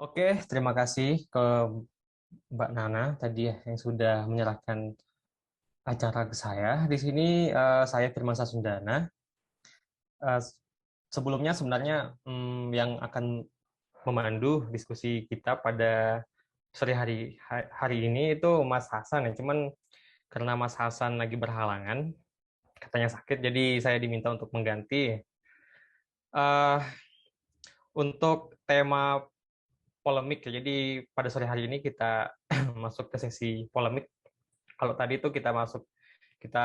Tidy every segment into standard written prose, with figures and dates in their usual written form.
Oke, terima kasih ke Mbak Nana tadi ya yang sudah menyerahkan acara ke saya. Di sini saya Firman Sasundana. Eh, Sebelumnya sebenarnya yang akan memandu diskusi kita pada sore hari ini itu Mas Hasan ya. Cuman karena Mas Hasan lagi berhalangan, katanya sakit, jadi saya diminta untuk mengganti. Eh, untuk tema polemik ya. Jadi pada sore hari ini kita masuk ke sesi polemik. Kalau tadi itu kita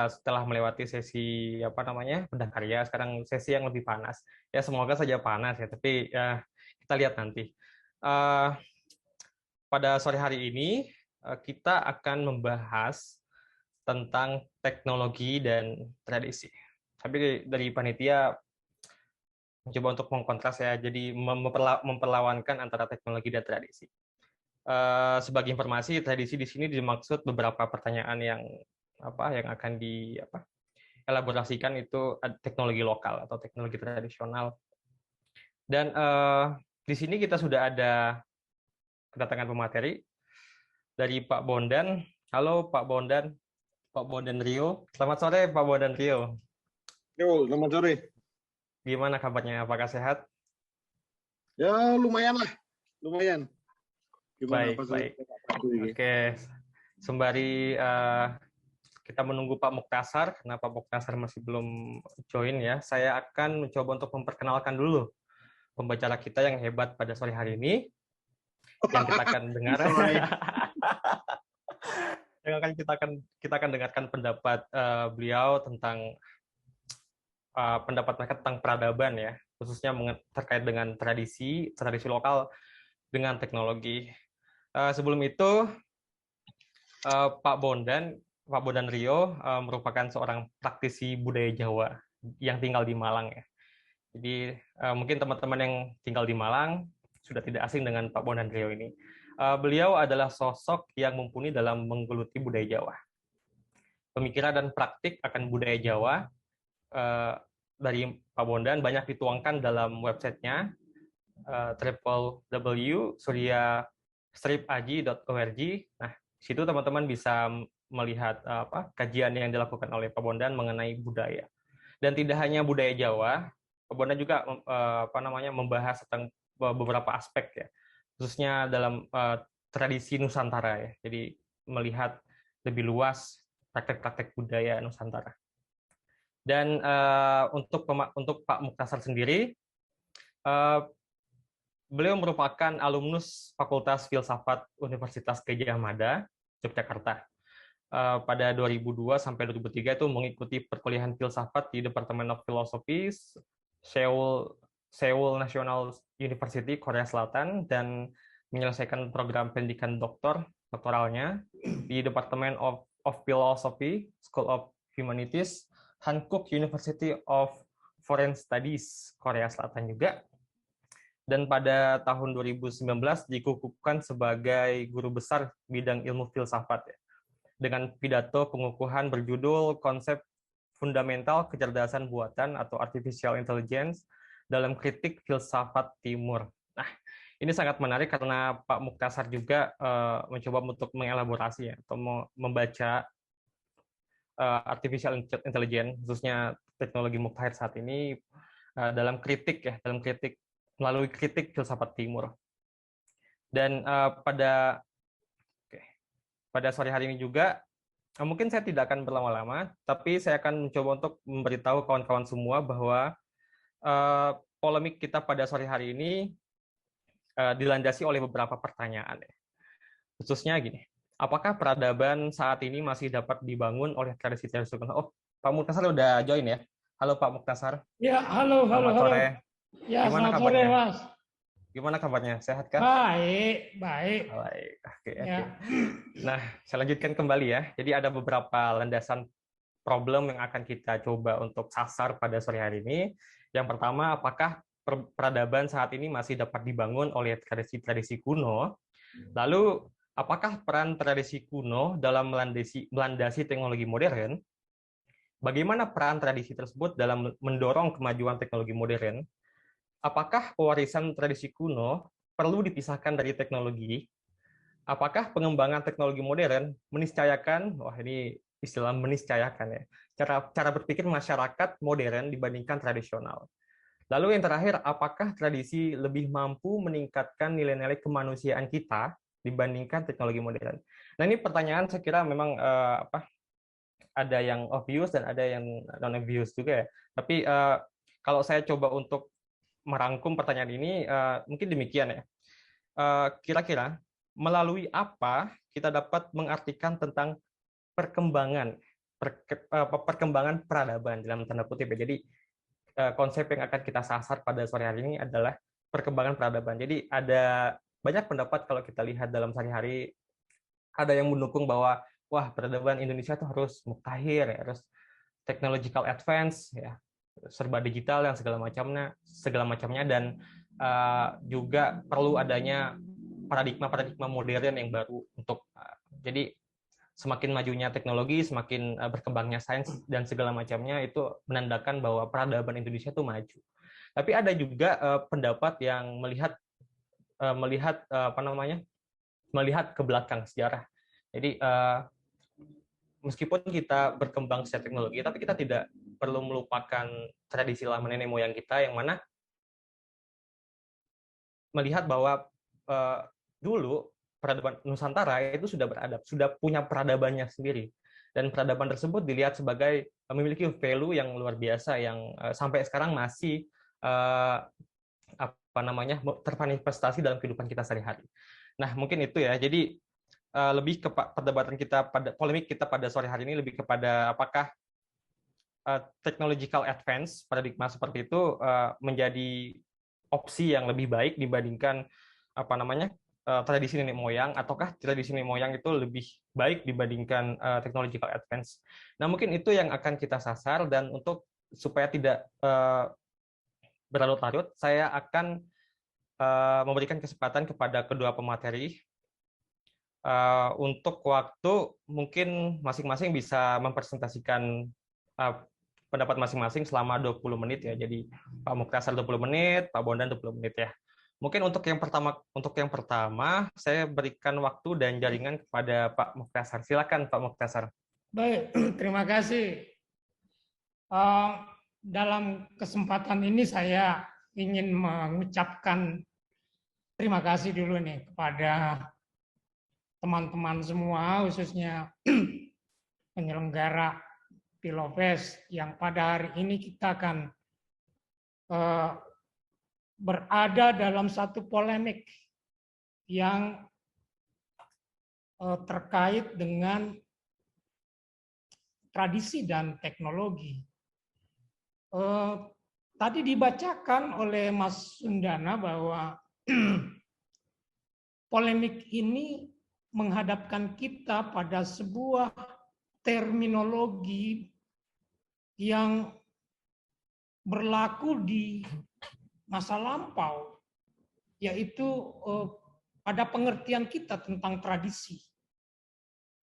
setelah melewati sesi apa namanya bedah karya, sekarang sesi yang lebih panas. Ya semoga saja panas ya, tapi ya kita lihat nanti. Eh, Pada sore hari ini kita akan membahas tentang teknologi dan tradisi. Tapi dari panitia mencoba untuk mengkontras ya, jadi memperlawankan antara teknologi dan tradisi. Sebagai informasi, tradisi di sini dimaksud beberapa pertanyaan yang akan elaborasikan itu teknologi lokal atau teknologi tradisional. Dan di sini kita sudah ada kedatangan pemateri dari Pak Bondan. Halo Pak Bondan, Pak Bondan Rio. Selamat sore Pak Bondan Rio. Yo, selamat sore. Gimana kabarnya? Apakah sehat? Ya, lumayan lah. Lumayan. Gimana Baik, Pak baik. ini? Oke, sembari kita menunggu Pak Muktasar, karena Pak Muktasar masih belum join ya, saya akan mencoba untuk memperkenalkan dulu pembicara kita yang hebat pada sore hari ini, yang kita akan dengar, kita akan dengarkan pendapat beliau tentang pendapat mereka tentang peradaban ya, khususnya terkait dengan tradisi lokal dengan teknologi. Sebelum itu, Pak Bondan Rio merupakan seorang praktisi budaya Jawa yang tinggal di Malang ya. Jadi mungkin teman-teman yang tinggal di Malang sudah tidak asing dengan Pak Bondan Rio ini. Beliau adalah sosok yang mumpuni dalam menggeluti budaya Jawa. Pemikiran dan praktik akan budaya Jawa dari Pak Bondan banyak dituangkan dalam websitenya www.suryastripaji.org. Nah, situ teman-teman bisa melihat kajian yang dilakukan oleh Pak Bondan mengenai budaya. Dan tidak hanya budaya Jawa, Pak Bondan juga membahas tentang beberapa aspek ya, khususnya dalam tradisi Nusantara ya. Jadi melihat lebih luas praktek-praktek budaya Nusantara. Dan untuk Pak Muktasar sendiri, uh, beliau merupakan alumnus Fakultas Filsafat Universitas Gadjah Mada, Yogyakarta. Pada 2002 sampai 2003 itu mengikuti perkuliahan filsafat di Departemen of Philosophy Seoul National University, Korea Selatan, dan menyelesaikan program pendidikan doktoralnya di Departemen of Philosophy, School of Humanities, Hankook University of Foreign Studies, Korea Selatan juga. Dan pada tahun 2019 dikukuhkan sebagai guru besar bidang ilmu filsafat ya, dengan pidato pengukuhan berjudul Konsep Fundamental Kecerdasan Buatan atau Artificial Intelligence dalam Kritik Filsafat Timur. Nah, ini sangat menarik karena Pak Muktasar juga mencoba untuk mengelaborasi ya, atau membaca artificial intelligence, khususnya teknologi Muktair saat ini dalam kritik melalui kritik filsafat timur. Dan pada sore hari ini juga mungkin saya tidak akan berlama-lama, tapi saya akan mencoba untuk memberitahu kawan-kawan semua bahwa polemik kita pada sore hari ini dilandasi oleh beberapa pertanyaan. Khususnya gini, apakah peradaban saat ini masih dapat dibangun oleh tradisi-tradisi? Oh, Pak Muktasar udah join ya? Halo Pak Muktasar. Ya, halo, halo, Selamat halo. sore. Ya, Gimana selamat sore, kabarnya? Mas. Gimana kabarnya? Sehat kah? Baik, baik. Baik. Oke, oke. Ya, Nah, saya lanjutkan kembali ya. Jadi ada beberapa landasan problem yang akan kita coba untuk sasar pada sore hari ini. Yang pertama, apakah peradaban saat ini masih dapat dibangun oleh tradisi-tradisi kuno? Lalu, apakah peran tradisi kuno dalam melandasi teknologi modern? Bagaimana peran tradisi tersebut dalam mendorong kemajuan teknologi modern? Apakah pewarisan tradisi kuno perlu dipisahkan dari teknologi? Apakah pengembangan teknologi modern meniscayakan, wah ini istilah meniscayakan ya, cara berpikir masyarakat modern dibandingkan tradisional? Lalu yang terakhir, apakah tradisi lebih mampu meningkatkan nilai-nilai kemanusiaan kita dibandingkan teknologi modern? Nah ini pertanyaan saya kira memang ada yang obvious dan ada yang non obvious juga ya. Tapi kalau saya coba untuk merangkum pertanyaan ini, mungkin demikian ya. Kira-kira melalui apa kita dapat mengartikan tentang perkembangan peradaban dalam tanda kutip ya. Jadi konsep yang akan kita sasar pada sore hari ini adalah perkembangan peradaban. Jadi ada banyak pendapat kalau kita lihat dalam sehari-hari, ada yang mendukung bahwa wah peradaban Indonesia itu harus muktahir, ya, harus technological advance, ya, serba digital yang segala macamnya dan juga perlu adanya paradigma modern yang baru untuk jadi semakin majunya teknologi, semakin berkembangnya sains dan segala macamnya itu menandakan bahwa peradaban Indonesia itu maju. Tapi ada juga pendapat yang melihat ke belakang sejarah. Jadi meskipun kita berkembang secara teknologi, tapi kita tidak perlu melupakan tradisi lama nenek moyang kita yang mana melihat bahwa dulu peradaban Nusantara itu sudah beradab, sudah punya peradabannya sendiri. Dan peradaban tersebut dilihat sebagai memiliki value yang luar biasa yang sampai sekarang masih termanifestasi dalam kehidupan kita sehari-hari. Nah, mungkin itu ya. Jadi lebih ke perdebatan kita polemik kita pada sore hari ini lebih kepada apakah technological advance paradigma seperti itu menjadi opsi yang lebih baik dibandingkan tradisi nenek moyang, ataukah tradisi nenek moyang itu lebih baik dibandingkan technological advance. Nah, mungkin itu yang akan kita sasar, dan untuk supaya tidak berlarut-larut, saya akan memberikan kesempatan kepada kedua pemateri untuk waktu mungkin masing-masing bisa mempresentasikan pendapat masing-masing selama 20 menit ya. Jadi Pak Muktasar 20 menit, Pak Bondan 20 menit ya. Mungkin untuk yang pertama saya berikan waktu dan jaringan kepada Pak Muktasar. Silakan Pak Muktasar. Baik, terima kasih. Dalam kesempatan ini saya ingin mengucapkan terima kasih dulu nih kepada teman-teman semua, khususnya penyelenggara Pilopes yang pada hari ini kita akan berada dalam satu polemik yang terkait dengan tradisi dan teknologi. Tadi dibacakan oleh Mas Sundana bahwa polemik ini menghadapkan kita pada sebuah terminologi yang berlaku di masa lampau, yaitu pada pengertian kita tentang tradisi.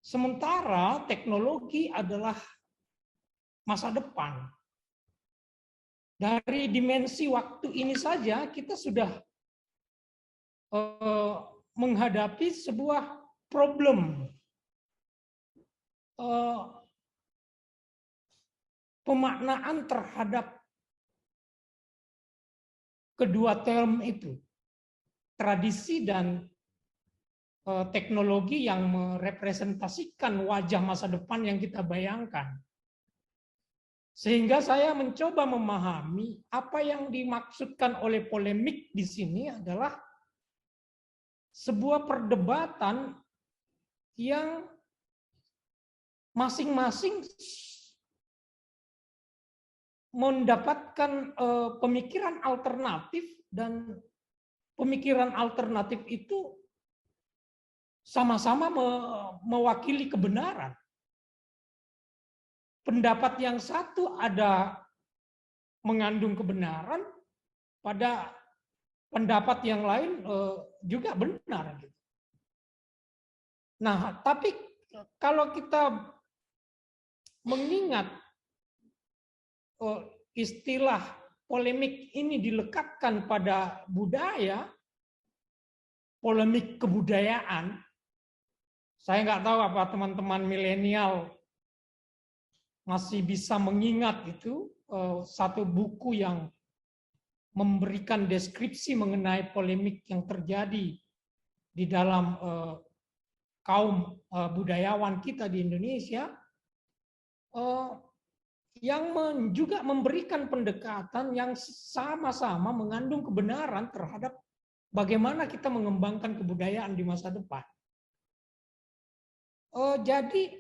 Sementara teknologi adalah masa depan. Dari dimensi waktu ini saja kita sudah menghadapi sebuah problem pemaknaan terhadap kedua term itu, tradisi dan teknologi yang merepresentasikan wajah masa depan yang kita bayangkan. Sehingga saya mencoba memahami apa yang dimaksudkan oleh polemik di sini adalah sebuah perdebatan yang masing-masing mendapatkan pemikiran alternatif, dan pemikiran alternatif itu sama-sama mewakili kebenaran. Pendapat yang satu ada mengandung kebenaran, pada pendapat yang lain juga benar. Nah, tapi kalau kita mengingat istilah polemik ini dilekatkan pada budaya, polemik kebudayaan. Saya nggak tahu apa teman-teman milenial masih bisa mengingat itu satu buku yang memberikan deskripsi mengenai polemik yang terjadi di dalam kaum budayawan kita di Indonesia, yang juga memberikan pendekatan yang sama-sama mengandung kebenaran terhadap bagaimana kita mengembangkan kebudayaan di masa depan. Jadi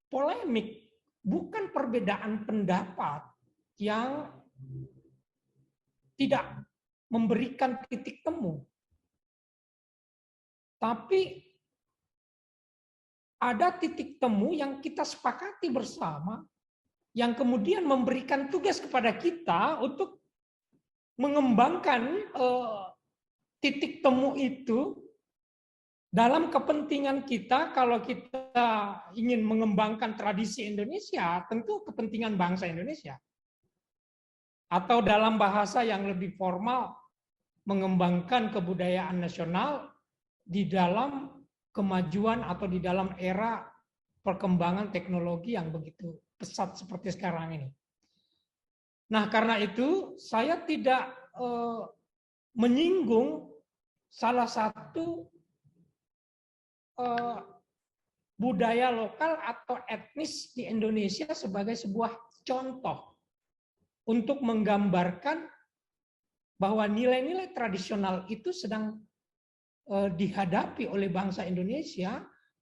polemik bukan perbedaan pendapat yang tidak memberikan titik temu, tapi ada titik temu yang kita sepakati bersama, yang kemudian memberikan tugas kepada kita untuk mengembangkan titik temu itu dalam kepentingan kita. Kalau kita ingin mengembangkan tradisi Indonesia, tentu kepentingan bangsa Indonesia. Atau dalam bahasa yang lebih formal, mengembangkan kebudayaan nasional di dalam kemajuan atau di dalam era perkembangan teknologi yang begitu pesat seperti sekarang ini. Nah, karena itu saya tidak menyinggung salah satu budaya lokal atau etnis di Indonesia sebagai sebuah contoh untuk menggambarkan bahwa nilai-nilai tradisional itu sedang dihadapi oleh bangsa Indonesia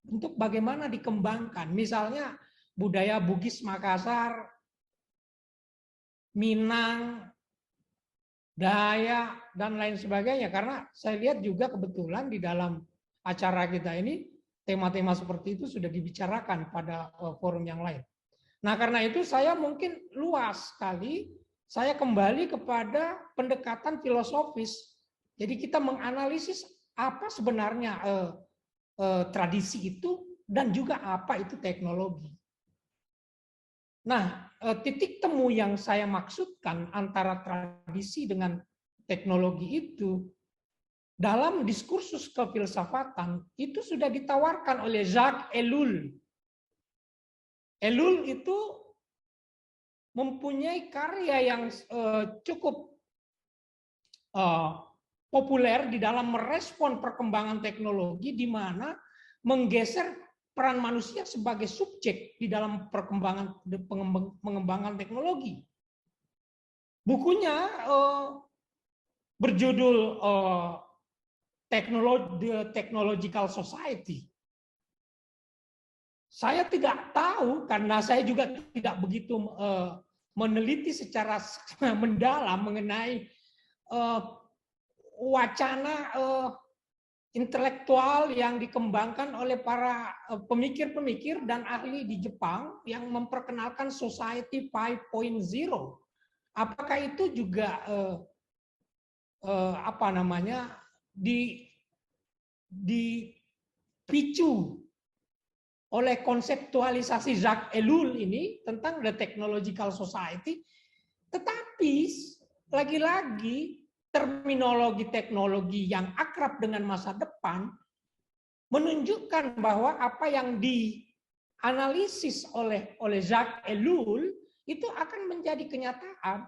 untuk bagaimana dikembangkan. Misalnya budaya Bugis Makassar, Minang, Dayak, dan lain sebagainya. Karena saya lihat juga kebetulan di dalam acara kita ini, tema-tema seperti itu sudah dibicarakan pada forum yang lain. Nah, karena itu saya mungkin luas sekali, saya kembali kepada pendekatan filosofis. Jadi kita menganalisis apa sebenarnya tradisi itu dan juga apa itu teknologi. Nah, titik temu yang saya maksudkan antara tradisi dengan teknologi itu dalam diskursus kefilsafatan itu sudah ditawarkan oleh Jacques Ellul. Ellul itu mempunyai karya yang cukup populer di dalam merespon perkembangan teknologi, di mana menggeser peran manusia sebagai subjek di dalam pengembangan teknologi. Bukunya berjudul The Technological Society. Saya tidak tahu karena saya juga tidak begitu meneliti secara mendalam mengenai wacana intelektual yang dikembangkan oleh para pemikir-pemikir dan ahli di Jepang yang memperkenalkan Society 5.0. Apakah itu juga dipicu oleh konseptualisasi Jacques Ellul ini tentang the technological society? Tetapi lagi-lagi terminologi teknologi yang akrab dengan masa depan menunjukkan bahwa apa yang dianalisis oleh Jacques Ellul itu akan menjadi kenyataan.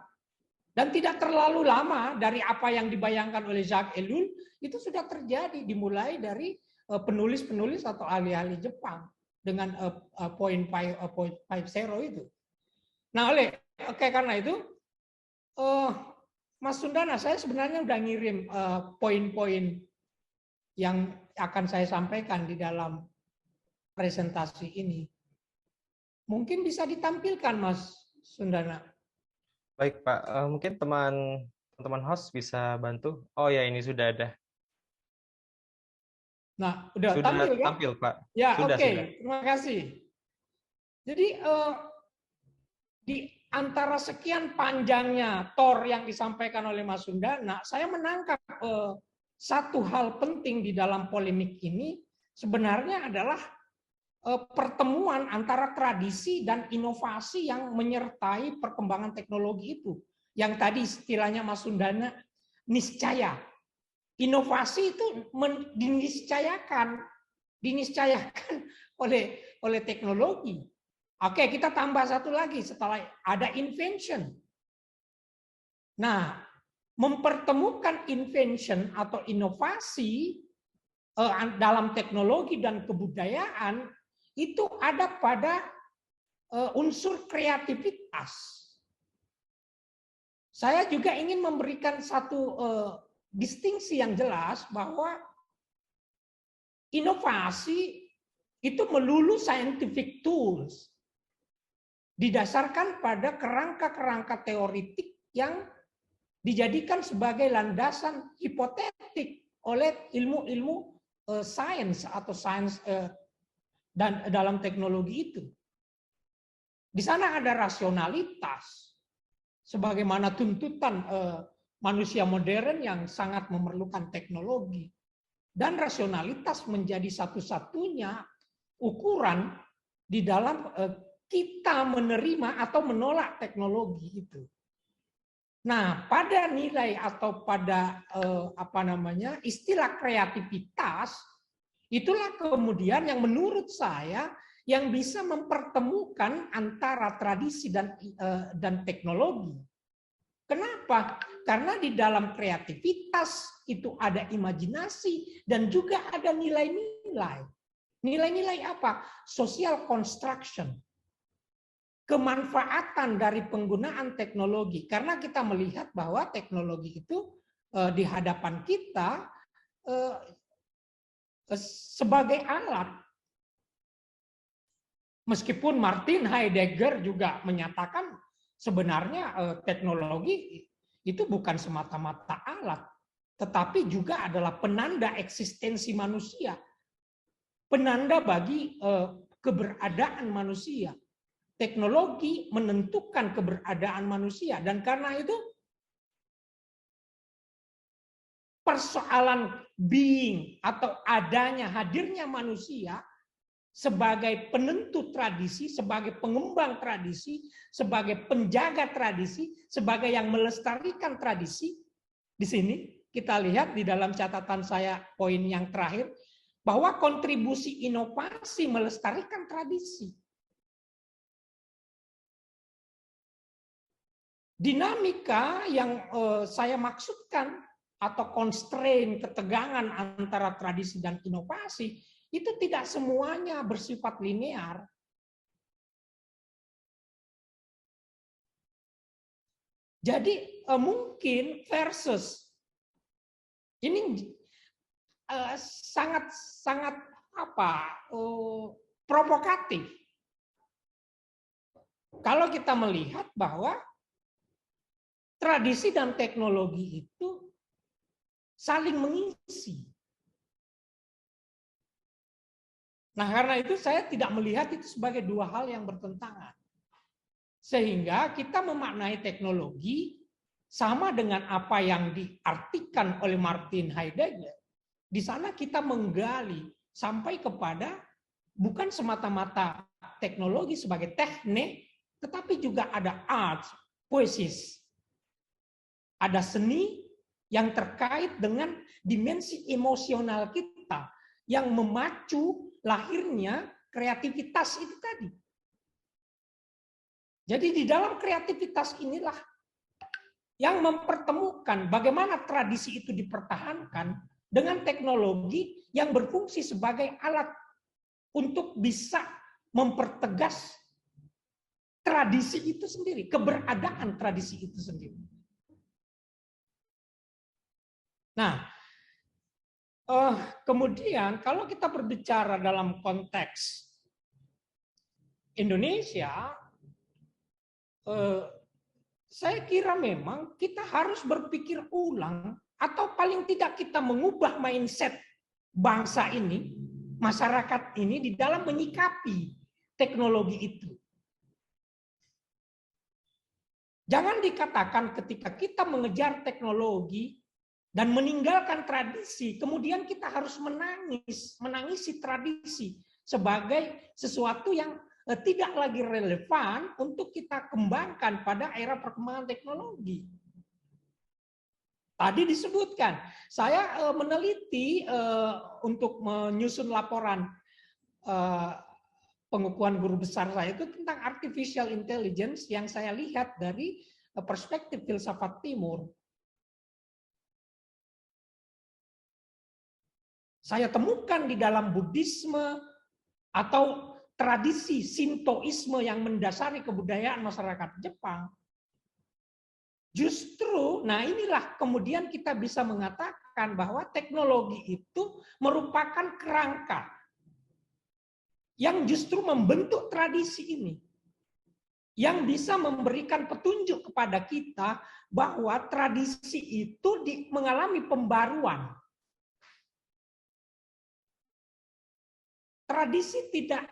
Dan tidak terlalu lama dari apa yang dibayangkan oleh Jacques Ellul itu sudah terjadi, dimulai dari penulis-penulis atau ahli-ahli Jepang dengan point 5.0 itu. Nah, karena itu Mas Sundana, saya sebenarnya udah ngirim poin-poin yang akan saya sampaikan di dalam presentasi ini. Mungkin bisa ditampilkan, Mas Sundana. Baik, Pak. Mungkin teman-teman host bisa bantu. Oh ya, ini sudah ada. Nah, udah sudah tampil kan? Tampil, Pak. Ya, sudah. Terima kasih. Jadi di antara sekian panjangnya tor yang disampaikan oleh Mas Sundana, saya menangkap satu hal penting di dalam polemik ini sebenarnya adalah pertemuan antara tradisi dan inovasi yang menyertai perkembangan teknologi itu. Yang tadi istilahnya Mas Sundana niscaya. inovasi itu diniscayakan oleh teknologi. Oke, kita tambah satu lagi setelah ada invention. Nah, mempertemukan invention atau inovasi dalam teknologi dan kebudayaan itu ada pada unsur kreativitas. Saya juga ingin memberikan satu distingsi yang jelas bahwa inovasi itu melulu scientific tools, didasarkan pada kerangka-kerangka teoritik yang dijadikan sebagai landasan hipotetik oleh ilmu-ilmu sains atau sains dan dalam teknologi itu. Di sana ada rasionalitas, sebagaimana tuntutan manusia modern yang sangat memerlukan teknologi. Dan rasionalitas menjadi satu-satunya ukuran di dalam kita menerima atau menolak teknologi itu. Nah, pada nilai atau pada istilah kreativitas, itulah kemudian yang menurut saya yang bisa mempertemukan antara tradisi dan teknologi. Kenapa? Karena di dalam kreativitas itu ada imajinasi dan juga ada nilai-nilai. Nilai-nilai apa? Social construction. Kemanfaatan dari penggunaan teknologi. Karena kita melihat bahwa teknologi itu di hadapan kita sebagai alat. Meskipun Martin Heidegger juga menyatakan sebenarnya teknologi itu bukan semata-mata alat, tetapi juga adalah penanda eksistensi manusia, penanda bagi keberadaan manusia. Teknologi menentukan keberadaan manusia, dan karena itu persoalan being atau adanya hadirnya manusia sebagai penentu tradisi, sebagai pengembang tradisi, sebagai penjaga tradisi, sebagai yang melestarikan tradisi. Di sini kita lihat di dalam catatan saya poin yang terakhir, bahwa kontribusi inovasi melestarikan tradisi. Dinamika yang saya maksudkan atau constraint, ketegangan antara tradisi dan inovasi, itu tidak semuanya bersifat linear. Jadi mungkin versus ini sangat provokatif. Kalau kita melihat bahwa tradisi dan teknologi itu saling mengisi. Nah, karena itu saya tidak melihat itu sebagai dua hal yang bertentangan. Sehingga kita memaknai teknologi sama dengan apa yang diartikan oleh Martin Heidegger. Di sana kita menggali sampai kepada bukan semata-mata teknologi sebagai teknik, tetapi juga ada art, poesis. Ada seni yang terkait dengan dimensi emosional kita yang memacu lahirnya kreativitas itu tadi. Jadi di dalam kreativitas inilah yang mempertemukan bagaimana tradisi itu dipertahankan dengan teknologi yang berfungsi sebagai alat untuk bisa mempertegas tradisi itu sendiri, keberadaan tradisi itu sendiri. Nah, kemudian kalau kita berbicara dalam konteks Indonesia, saya kira memang kita harus berpikir ulang atau paling tidak kita mengubah mindset bangsa ini, masyarakat ini di dalam menyikapi teknologi itu. Jangan dikatakan ketika kita mengejar teknologi dan meninggalkan tradisi, kemudian kita harus menangisi tradisi sebagai sesuatu yang tidak lagi relevan untuk kita kembangkan pada era perkembangan teknologi. Tadi disebutkan, saya meneliti untuk menyusun laporan pengukuhan guru besar saya itu tentang artificial intelligence yang saya lihat dari perspektif filsafat timur. Saya temukan di dalam Buddhisme atau tradisi Sintoisme yang mendasari kebudayaan masyarakat Jepang. Justru, nah inilah kemudian kita bisa mengatakan bahwa teknologi itu merupakan kerangka yang justru membentuk tradisi ini. Yang bisa memberikan petunjuk kepada kita bahwa tradisi itu mengalami pembaruan. Tradisi tidak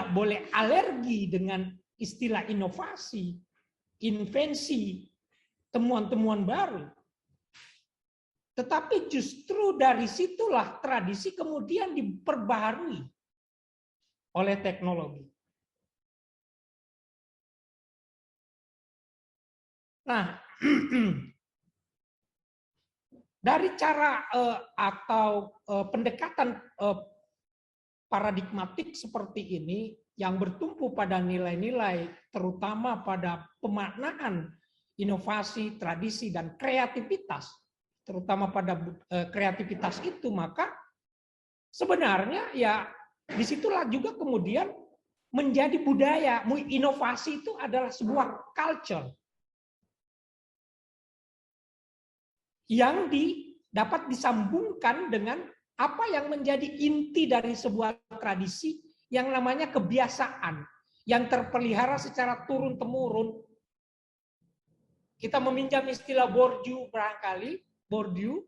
boleh alergi dengan istilah inovasi, invensi, temuan-temuan baru. Tetapi justru dari situlah tradisi kemudian diperbaharui oleh teknologi. Nah, dari cara atau pendekatan paradigmatik seperti ini yang bertumpu pada nilai-nilai, terutama pada pemaknaan inovasi, tradisi, dan kreativitas, terutama pada kreativitas itu, maka sebenarnya ya disitulah juga kemudian menjadi budaya. Inovasi itu adalah sebuah culture yang dapat disambungkan dengan apa yang menjadi inti dari sebuah tradisi yang namanya kebiasaan yang terpelihara secara turun-temurun. Kita meminjam istilah Bourdieu barangkali, Bourdieu,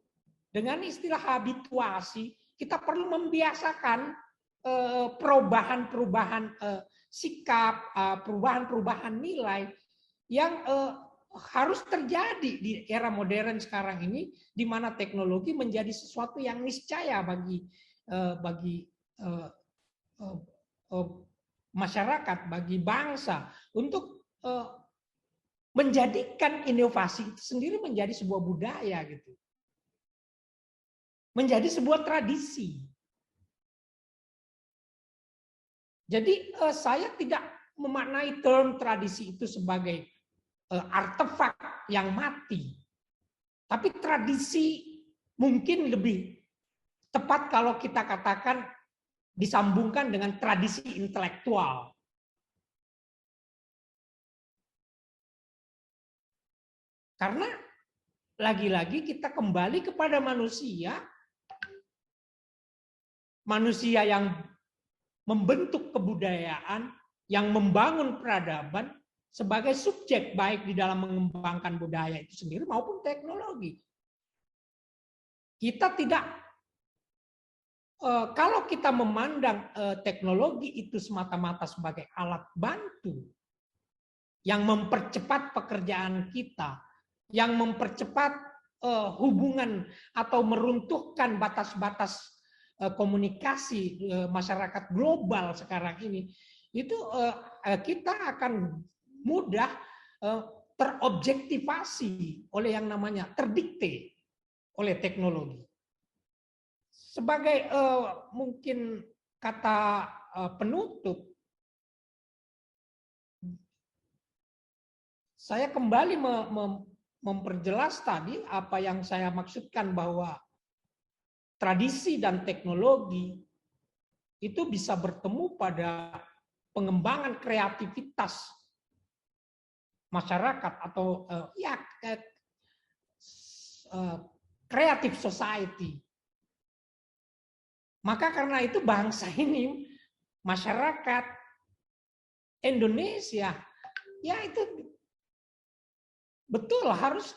dengan istilah habituasi, kita perlu membiasakan perubahan-perubahan sikap, perubahan-perubahan nilai yang harus terjadi di era modern sekarang ini, di mana teknologi menjadi sesuatu yang niscaya bagi masyarakat, bagi bangsa, untuk menjadikan inovasi itu sendiri menjadi sebuah budaya, gitu, menjadi sebuah tradisi. Jadi saya tidak memaknai term tradisi itu sebagai artefak yang mati. Tapi tradisi mungkin lebih tepat kalau kita katakan disambungkan dengan tradisi intelektual. Karena lagi-lagi kita kembali kepada manusia yang membentuk kebudayaan, yang membangun peradaban, sebagai subjek baik di dalam mengembangkan budaya itu sendiri maupun teknologi. Kita tidak, kalau kita memandang teknologi itu semata-mata sebagai alat bantu yang mempercepat pekerjaan kita, yang mempercepat hubungan atau meruntuhkan batas-batas komunikasi masyarakat global sekarang ini, itu kita akan mudah terobjektivasi oleh yang namanya terdikte oleh teknologi. Sebagai mungkin kata penutup, saya kembali memperjelas tadi apa yang saya maksudkan, bahwa tradisi dan teknologi itu bisa bertemu pada pengembangan kreativitas masyarakat atau creative society. Maka karena itu bangsa ini, masyarakat Indonesia, ya itu betul harus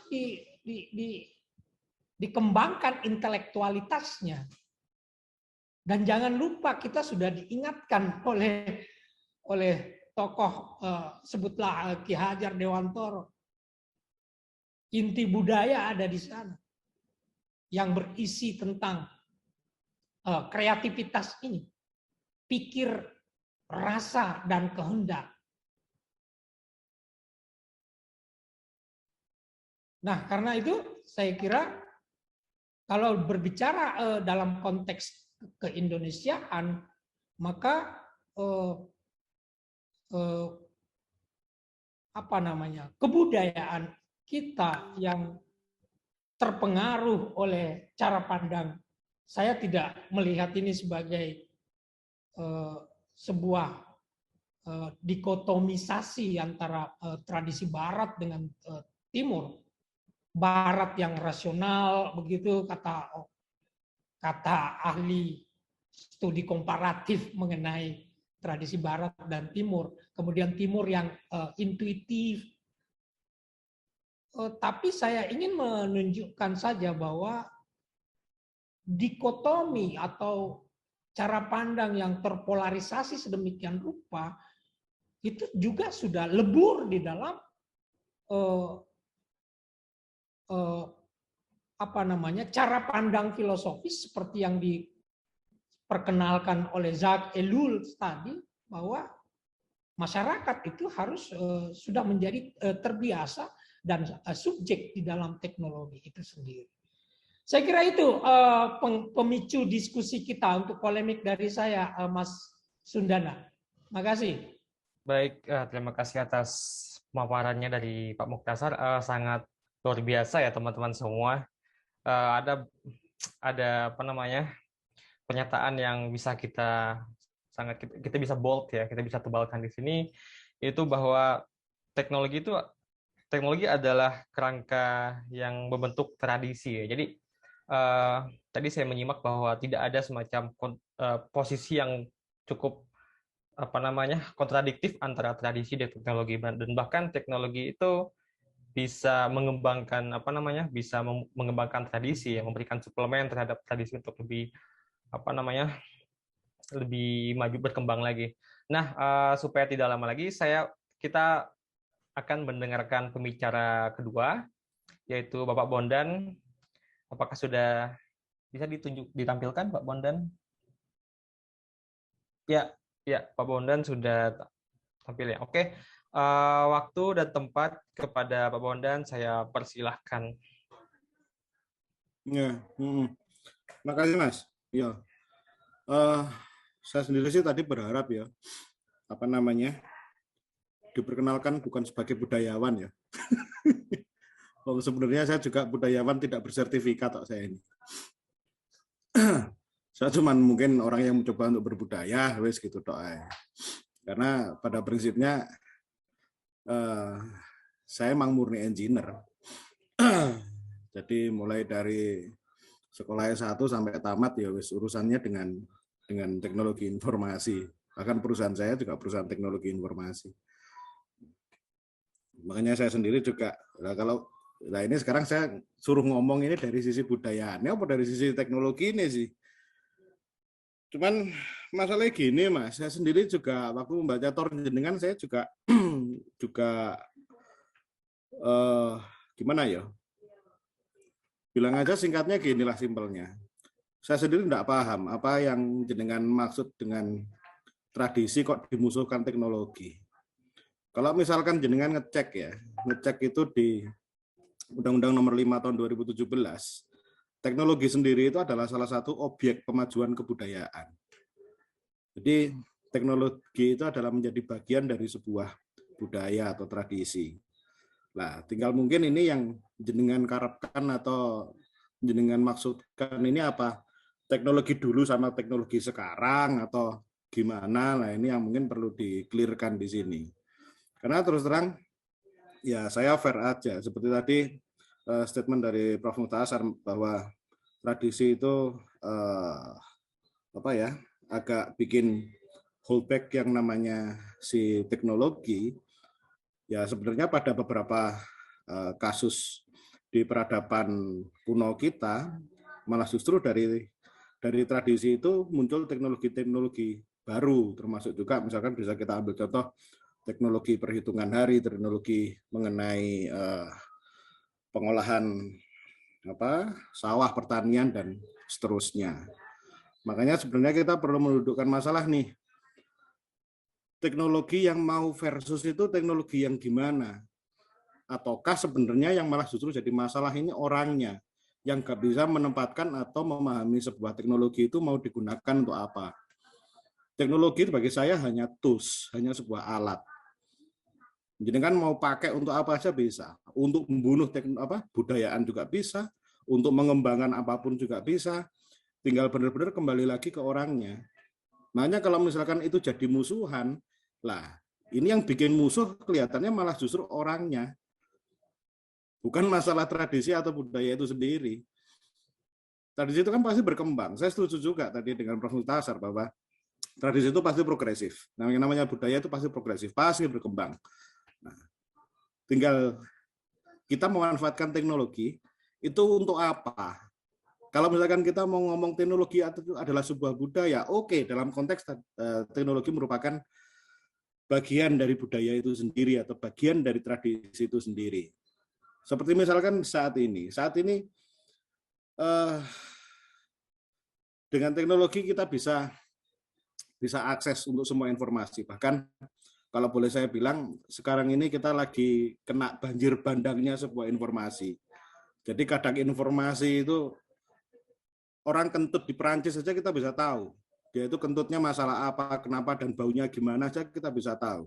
dikembangkan intelektualitasnya. Dan jangan lupa kita sudah diingatkan oleh tokoh, sebutlah Ki Hajar Dewantoro, inti budaya ada di sana yang berisi tentang kreativitas ini, pikir, rasa, dan kehendak. Nah, karena itu saya kira kalau berbicara dalam konteks keindonesiaan, maka apa namanya, kebudayaan kita yang terpengaruh oleh cara pandang. Saya tidak melihat ini sebagai sebuah dikotomisasi antara tradisi Barat dengan Timur. Barat yang rasional, begitu kata ahli studi komparatif mengenai tradisi Barat dan Timur. Kemudian Timur yang intuitif. Tapi saya ingin menunjukkan saja bahwa dikotomi atau cara pandang yang terpolarisasi sedemikian rupa itu juga sudah lebur di dalam apa namanya, cara pandang filosofis seperti yang diperkenalkan oleh Jacques Ellul tadi, bahwa masyarakat itu harus sudah menjadi terbiasa dan subjek di dalam teknologi itu sendiri. Saya kira itu pemicu diskusi kita untuk polemik dari saya, Mas Sundana. Makasih. Baik, terima kasih atas pemaparannya dari Pak Muktasar. Sangat luar biasa ya teman-teman semua. Ada apa namanya, pernyataan yang bisa kita bisa bold ya, kita bisa tebalkan di sini, itu bahwa teknologi adalah kerangka yang membentuk tradisi ya. Jadi tadi saya menyimak bahwa tidak ada semacam posisi yang cukup apa namanya kontradiktif antara tradisi dan teknologi, dan bahkan teknologi itu bisa mengembangkan apa namanya mengembangkan tradisi yang memberikan suplemen terhadap tradisi untuk lebih apa namanya lebih maju berkembang lagi. Nah, supaya tidak lama lagi kita akan mendengarkan pembicara kedua, yaitu Bapak Bondan. Apakah sudah bisa ditampilkan Pak Bondan? Ya, Pak Bondan sudah tampil ya. Oke, waktu dan tempat kepada Pak Bondan saya persilahkan. Ya, makasih Mas. Ya, saya sendiri sih tadi berharap ya, apa namanya, diperkenalkan bukan sebagai budayawan ya. Sebenarnya saya juga budayawan tidak bersertifikat kok saya ini. Saya cuma mungkin orang yang mencoba untuk berbudaya, wes gitu toh. Karena pada prinsipnya saya emang murni engineer. Jadi mulai dari sekolah S1 sampai tamat ya wes urusannya dengan teknologi informasi. Bahkan perusahaan saya juga perusahaan teknologi informasi. Makanya saya sendiri juga ini sekarang saya suruh ngomong ini dari sisi budayaannya apa dari sisi teknologi ini sih. Cuman masalahnya gini Mas, saya sendiri juga waktu membaca Tor Jenengan saya juga gimana ya? Bilang aja singkatnya ginilah simpelnya. Saya sendiri tidak paham apa yang jenengan maksud dengan tradisi kok dimusuhkan teknologi. Kalau misalkan jenengan ngecek itu di Undang-Undang Nomor 5 Tahun 2017, teknologi sendiri itu adalah salah satu objek pemajuan kebudayaan. Jadi teknologi itu adalah menjadi bagian dari sebuah budaya atau tradisi. Nah, tinggal mungkin ini yang jenengan karepkan atau jenengan maksudkan ini apa? Teknologi dulu sama teknologi sekarang atau gimana? Nah, ini yang mungkin perlu di-clearkan di sini. Karena terus terang, ya saya fair aja. Seperti tadi statement dari Prof. Muktasar bahwa tradisi itu agak bikin holdback yang namanya si teknologi. Ya sebenarnya pada beberapa kasus di peradaban kuno kita malah justru dari tradisi itu muncul teknologi-teknologi baru, termasuk juga misalkan bisa kita ambil contoh teknologi perhitungan hari, teknologi mengenai pengolahan sawah, pertanian dan seterusnya. Makanya sebenarnya kita perlu mendudukkan masalah nih. Teknologi yang mau versus itu teknologi yang gimana? Ataukah sebenarnya yang malah justru jadi masalah ini orangnya, yang nggak bisa menempatkan atau memahami sebuah teknologi itu mau digunakan untuk apa. Teknologi bagi saya hanya tools, hanya sebuah alat. Jadi kan mau pakai untuk apa aja bisa, untuk membunuh budayaan juga bisa, untuk mengembangkan apapun juga bisa, tinggal benar-benar kembali lagi ke orangnya. Makanya kalau misalkan itu jadi musuhan, lah ini yang bikin musuh kelihatannya malah justru orangnya, bukan masalah tradisi atau budaya itu sendiri. Tradisi itu kan pasti berkembang. Saya setuju juga tadi dengan Prof. Multasar bahwa tradisi itu pasti progresif. Nah, yang namanya budaya itu pasti progresif, pasti berkembang. Nah, tinggal kita memanfaatkan teknologi itu untuk apa? Kalau misalkan kita mau ngomong teknologi adalah sebuah budaya, oke, dalam konteks teknologi merupakan bagian dari budaya itu sendiri atau bagian dari tradisi itu sendiri. Seperti misalkan saat ini dengan teknologi kita bisa akses untuk semua informasi. Bahkan kalau boleh saya bilang, sekarang ini kita lagi kena banjir bandangnya sebuah informasi. Jadi kadang informasi itu orang kentut di Perancis saja kita bisa tahu. Dia itu kentutnya masalah apa, kenapa, dan baunya gimana aja kita bisa tahu.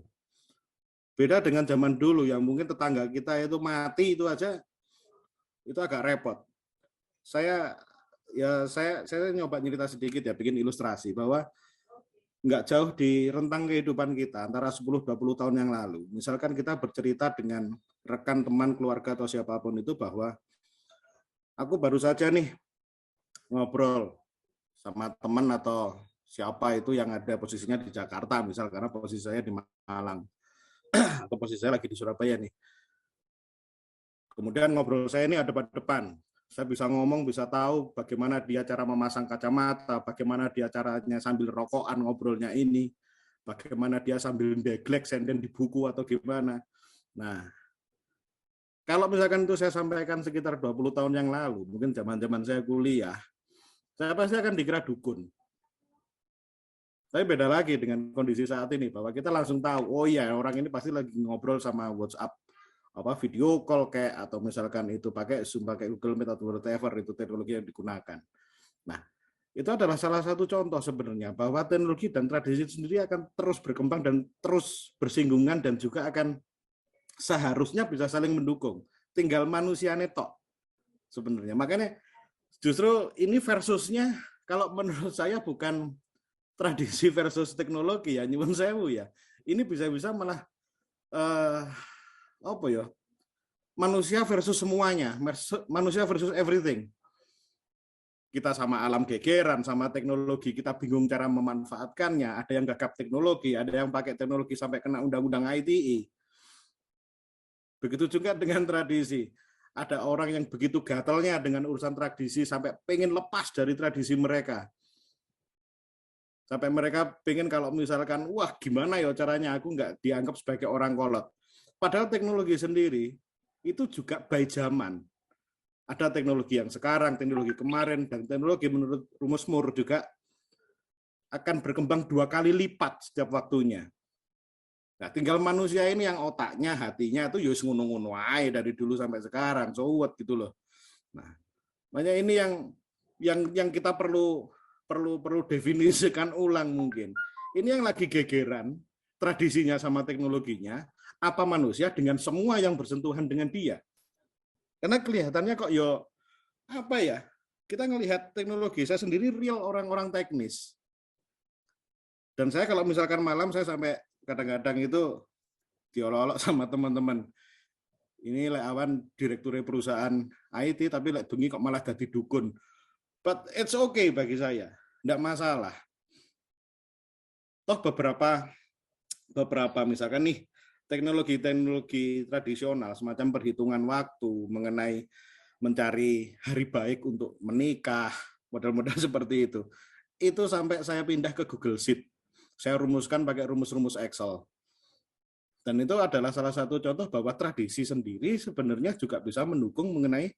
Beda dengan zaman dulu yang mungkin tetangga kita itu mati itu aja, itu agak repot. Saya nyoba cerita sedikit ya, bikin ilustrasi bahwa nggak jauh di rentang kehidupan kita antara 10-20 tahun yang lalu. Misalkan kita bercerita dengan rekan, teman, keluarga atau siapapun itu bahwa aku baru saja nih ngobrol sama teman atau siapa itu yang ada posisinya di Jakarta misal, karena posisi saya di Malang atau posisi saya lagi di Surabaya nih. Kemudian ngobrol saya ini ada depan. Saya bisa ngomong, bisa tahu bagaimana dia cara memasang kacamata, bagaimana dia caranya sambil rokokan ngobrolnya ini, bagaimana dia sambil deglek senden di buku atau gimana. Nah, kalau misalkan itu saya sampaikan sekitar 20 tahun yang lalu, mungkin zaman-zaman saya kuliah, saya pasti akan dikira dukun. Tapi beda lagi dengan kondisi saat ini, bahwa kita langsung tahu, oh iya orang ini pasti lagi ngobrol sama WhatsApp, video call kayak, atau misalkan itu pakai Zoom, pakai Google Meet atau whatever itu teknologi yang digunakan. Nah, itu adalah salah satu contoh sebenarnya bahwa teknologi dan tradisi sendiri akan terus berkembang dan terus bersinggungan dan juga akan seharusnya bisa saling mendukung. Tinggal manusia netok sebenarnya. Makanya justru ini versusnya kalau menurut saya bukan tradisi versus teknologi ya, nyuwun sewu ya. Ini bisa-bisa malah manusia versus semuanya, manusia versus everything. Kita sama alam gegeran, sama teknologi, kita bingung cara memanfaatkannya. Ada yang gagap teknologi, ada yang pakai teknologi sampai kena undang-undang ITE. Begitu juga dengan tradisi. Ada orang yang begitu gatalnya dengan urusan tradisi sampai pengen lepas dari tradisi mereka. Sampai mereka pengen kalau misalkan, wah gimana ya caranya aku nggak dianggap sebagai orang kolot. Padahal teknologi sendiri itu juga by zaman. Ada teknologi yang sekarang, teknologi kemarin, dan teknologi menurut rumus Moore juga akan berkembang 2 kali lipat setiap waktunya. Nah, tinggal manusia ini yang otaknya, hatinya itu yus ngono-ngono ae dari dulu sampai sekarang, sowet gitu loh. Nah, makanya ini yang kita perlu definisikan ulang mungkin. Ini yang lagi gegeran tradisinya sama teknologinya, apa manusia dengan semua yang bersentuhan dengan dia. Karena kelihatannya kok kita ngelihat teknologi, saya sendiri real orang-orang teknis. Dan saya kalau misalkan malam saya sampai kadang-kadang itu diolok-olok sama teman-teman. Ini awan direktur perusahaan IT tapi bengi kok malah jadi dukun. But it's okay bagi saya, enggak masalah. Toh beberapa misalkan nih teknologi tradisional semacam perhitungan waktu mengenai mencari hari baik untuk menikah, model-model seperti itu sampai saya pindah ke Google Sheet, saya rumuskan pakai rumus-rumus Excel, dan itu adalah salah satu contoh bahwa tradisi sendiri sebenarnya juga bisa mendukung mengenai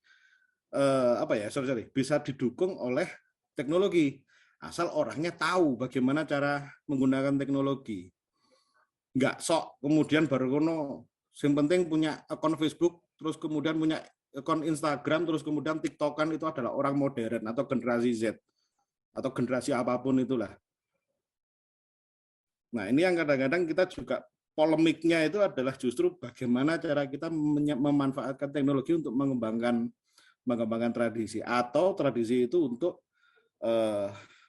bisa didukung oleh teknologi asal orangnya tahu bagaimana cara menggunakan teknologi. Nggak sok kemudian baru kono Yang penting punya akun Facebook, terus kemudian punya akun Instagram, terus kemudian TikTokan itu adalah orang modern atau generasi Z atau generasi apapun itulah. Nah, ini yang kadang-kadang kita juga polemiknya itu adalah justru bagaimana cara kita memanfaatkan teknologi untuk mengembangkan tradisi, atau tradisi itu untuk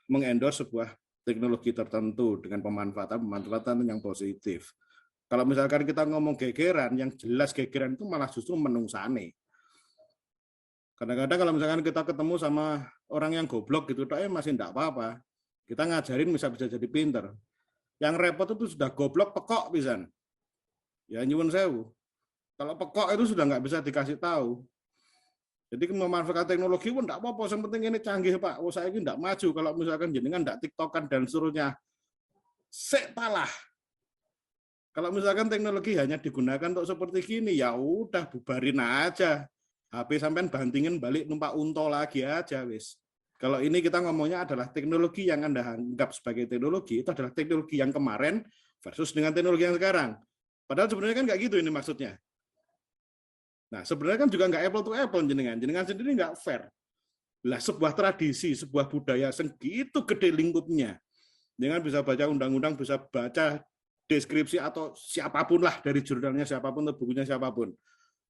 mengendorse sebuah teknologi tertentu dengan pemanfaatan yang positif. Kalau misalkan kita ngomong gegeran, yang jelas gegeran itu malah justru menungsane. Kadang-kadang kalau misalkan kita ketemu sama orang yang goblok gitu, masih enggak apa-apa. Kita ngajarin bisa jadi pinter. Yang repot itu sudah goblok pekok pisan. Ya nyuwun sewu. Kalau pekok itu sudah nggak bisa dikasih tahu. Jadi memanfaatkan teknologi pun enggak apa-apa, yang penting ini canggih Pak. Oh saya ini enggak maju kalau misalkan jenengan enggak TikTokan dan seterusnya. Salah. Kalau misalkan teknologi hanya digunakan untuk seperti gini, ya udah bubarin aja. HP sampean bantingin balik numpak unta lagi aja wis. Kalau ini kita ngomongnya adalah teknologi yang Anda anggap sebagai teknologi, itu adalah teknologi yang kemarin versus dengan teknologi yang sekarang. Padahal sebenarnya kan nggak gitu ini maksudnya. Nah, sebenarnya kan juga nggak apple to apple jenengan sendiri nggak fair. Lah sebuah tradisi, sebuah budaya segitu gede lingkupnya. Jangan bisa baca undang-undang, bisa baca deskripsi atau siapapun lah dari jurnalnya siapapun atau bukunya siapapun.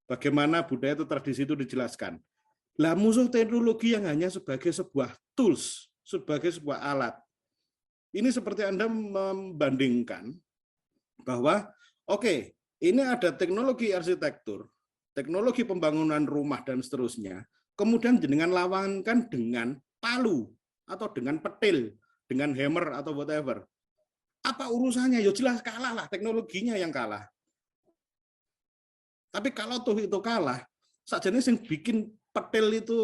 Bagaimana budaya itu tradisi itu dijelaskan. Lah musuh teknologi yang hanya sebagai sebuah tools, sebagai sebuah alat. Ini seperti Anda membandingkan bahwa oke, ini ada teknologi arsitektur, teknologi pembangunan rumah dan seterusnya, kemudian jenengan lawankan dengan palu atau dengan petil, dengan hammer atau whatever. Apa urusannya? Ya jelas kalah lah, teknologinya yang kalah. Tapi kalau tuh itu kalah, sakjane sing bikin petil itu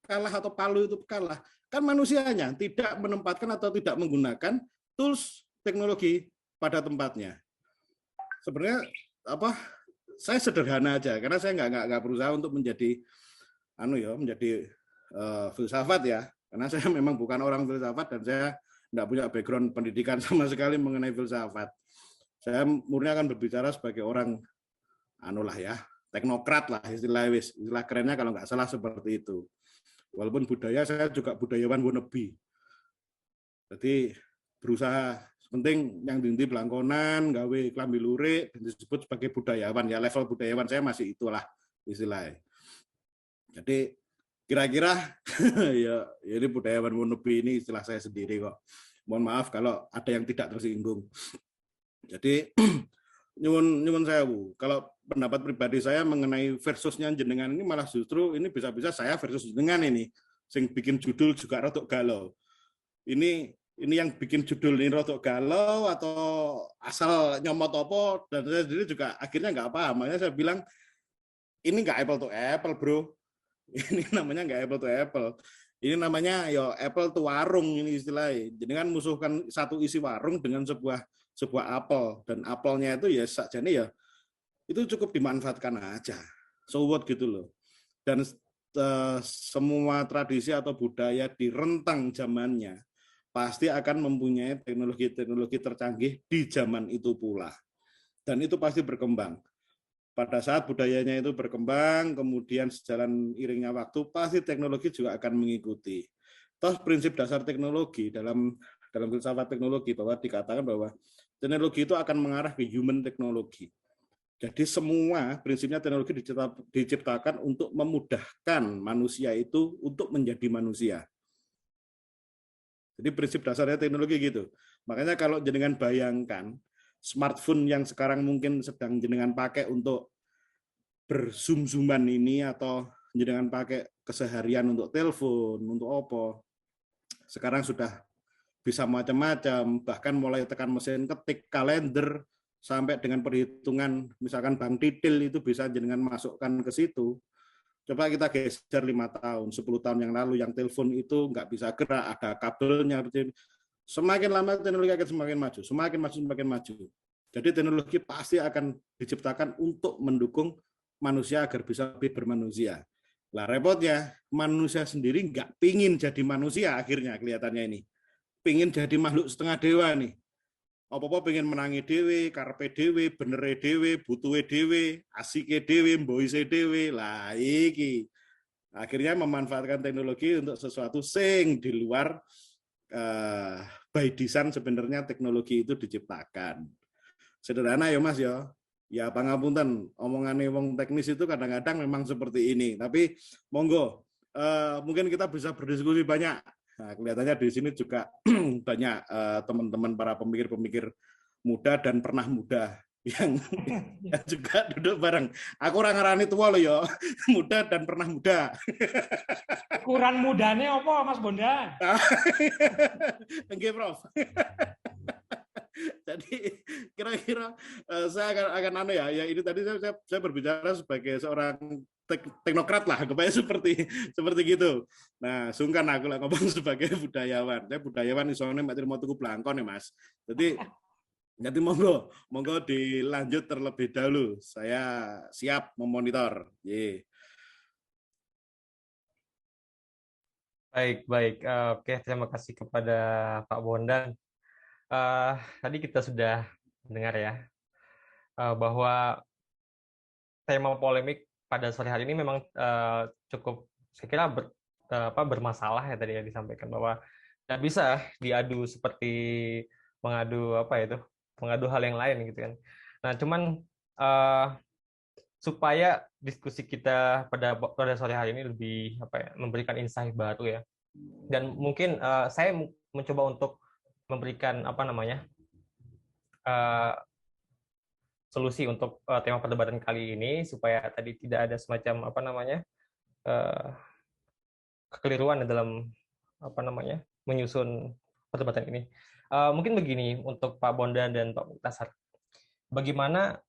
kalah atau palu itu kalah, kan manusianya tidak menempatkan atau tidak menggunakan tools teknologi pada tempatnya. Sebenarnya saya sederhana aja karena saya nggak berusaha untuk menjadi filsafat ya, karena saya memang bukan orang filsafat dan saya nggak punya background pendidikan sama sekali mengenai filsafat. Saya murni akan berbicara sebagai orang teknokrat lah istilah kerennya kalau nggak salah seperti itu. Walaupun budaya saya juga budayawan wannabe. Jadi berusaha penting yang dinti belangkonan, gawe klambi lurik, disebut sebagai budayawan ya, level budayawan saya masih itulah istilahnya. Jadi kira-kira ya ini budayawan wannabe ini istilah saya sendiri kok. Mohon maaf kalau ada yang tidak tersinggung. Jadi nyuwun sewu. Kalau pendapat pribadi saya mengenai versusnya jenengan ini malah justru ini bisa-bisa saya versus jenengan ini. Sing bikin judul juga rotok galau. Ini yang bikin judul ini rotok galau atau asal nyomot apa, dan saya sendiri juga akhirnya nggak paham. Makanya saya bilang ini nggak apple to apple bro. Ini namanya nggak apple to apple. Ini namanya ya apple to warung ini istilahnya. Jadi kan musuhkan satu isi warung dengan sebuah apel, dan apelnya itu ya sakjane ya itu cukup dimanfaatkan aja. So what gitu loh. Dan semua tradisi atau budaya di rentang zamannya pasti akan mempunyai teknologi-teknologi tercanggih di zaman itu pula. Dan itu pasti berkembang. Pada saat budayanya itu berkembang, kemudian sejalan iringnya waktu, pasti teknologi juga akan mengikuti. Toh prinsip dasar teknologi dalam filsafat teknologi bahwa dikatakan bahwa teknologi itu akan mengarah ke human teknologi. Jadi semua prinsipnya teknologi diciptakan untuk memudahkan manusia itu untuk menjadi manusia. Jadi prinsip dasarnya teknologi gitu. Makanya kalau jenengan bayangkan smartphone yang sekarang mungkin sedang jenengan pakai untuk berzoom-zooman ini atau jenengan pakai keseharian untuk telepon, untuk apa, sekarang sudah bisa macam-macam, bahkan mulai tekan mesin ketik, kalender, sampai dengan perhitungan, misalkan bank titil itu bisa jenengan masukkan ke situ. Coba kita geser 5 tahun, 10 tahun yang lalu, yang telepon itu nggak bisa gerak, ada kabelnya. Semakin lama teknologi akan semakin maju, semakin maju. Jadi teknologi pasti akan diciptakan untuk mendukung manusia agar bisa lebih bermanusia. Lah repotnya, manusia sendiri nggak pingin jadi manusia akhirnya kelihatannya ini. Pingin jadi makhluk setengah dewa nih. Apa-apa pengen menangi dewe, karpe dewe, benere dewe, butuhe dewe, asike dewe, mboise dewe. Lah iki akhirnya memanfaatkan teknologi untuk sesuatu sing di luar by design sebenarnya teknologi itu diciptakan. Sederhana ya Mas ya. Ya pangapunten, omongannya wong teknis itu kadang-kadang memang seperti ini. Tapi monggo, mungkin kita bisa berdiskusi banyak. Nah, kelihatannya di sini juga banyak teman-teman para pemikir-pemikir muda dan pernah muda yang juga duduk bareng. Aku orang ngarani tua loh ya, muda dan pernah muda. Ukuran mudanya apa Mas Bondan? Oke, Prof. Jadi kira-kira saya akan ya ini tadi saya berbicara sebagai seorang teknokrat lah, kebayang seperti gitu. Nah, sungkan aku lah ngomong sebagai budayawan. Saya budayawan isone mek mau tuku blangkon ya, Mas. Jadi monggo dilanjut terlebih dahulu. Saya siap memonitor. Baik. Oke, terima kasih kepada Pak Bondan. Tadi kita sudah mendengar ya bahwa tema polemik pada sore hari ini memang cukup, saya kira bermasalah ya tadi ya, disampaikan bahwa tidak bisa diadu seperti mengadu hal yang lain gitu kan. Nah, cuman supaya diskusi kita pada sore hari ini lebih memberikan insight baru ya, dan mungkin saya mencoba untuk memberikan solusi untuk tema perdebatan kali ini supaya tadi tidak ada semacam kekeliruan dalam menyusun perdebatan ini. Mungkin begini untuk Pak Bondan dan Pak Muktasar, bagaimana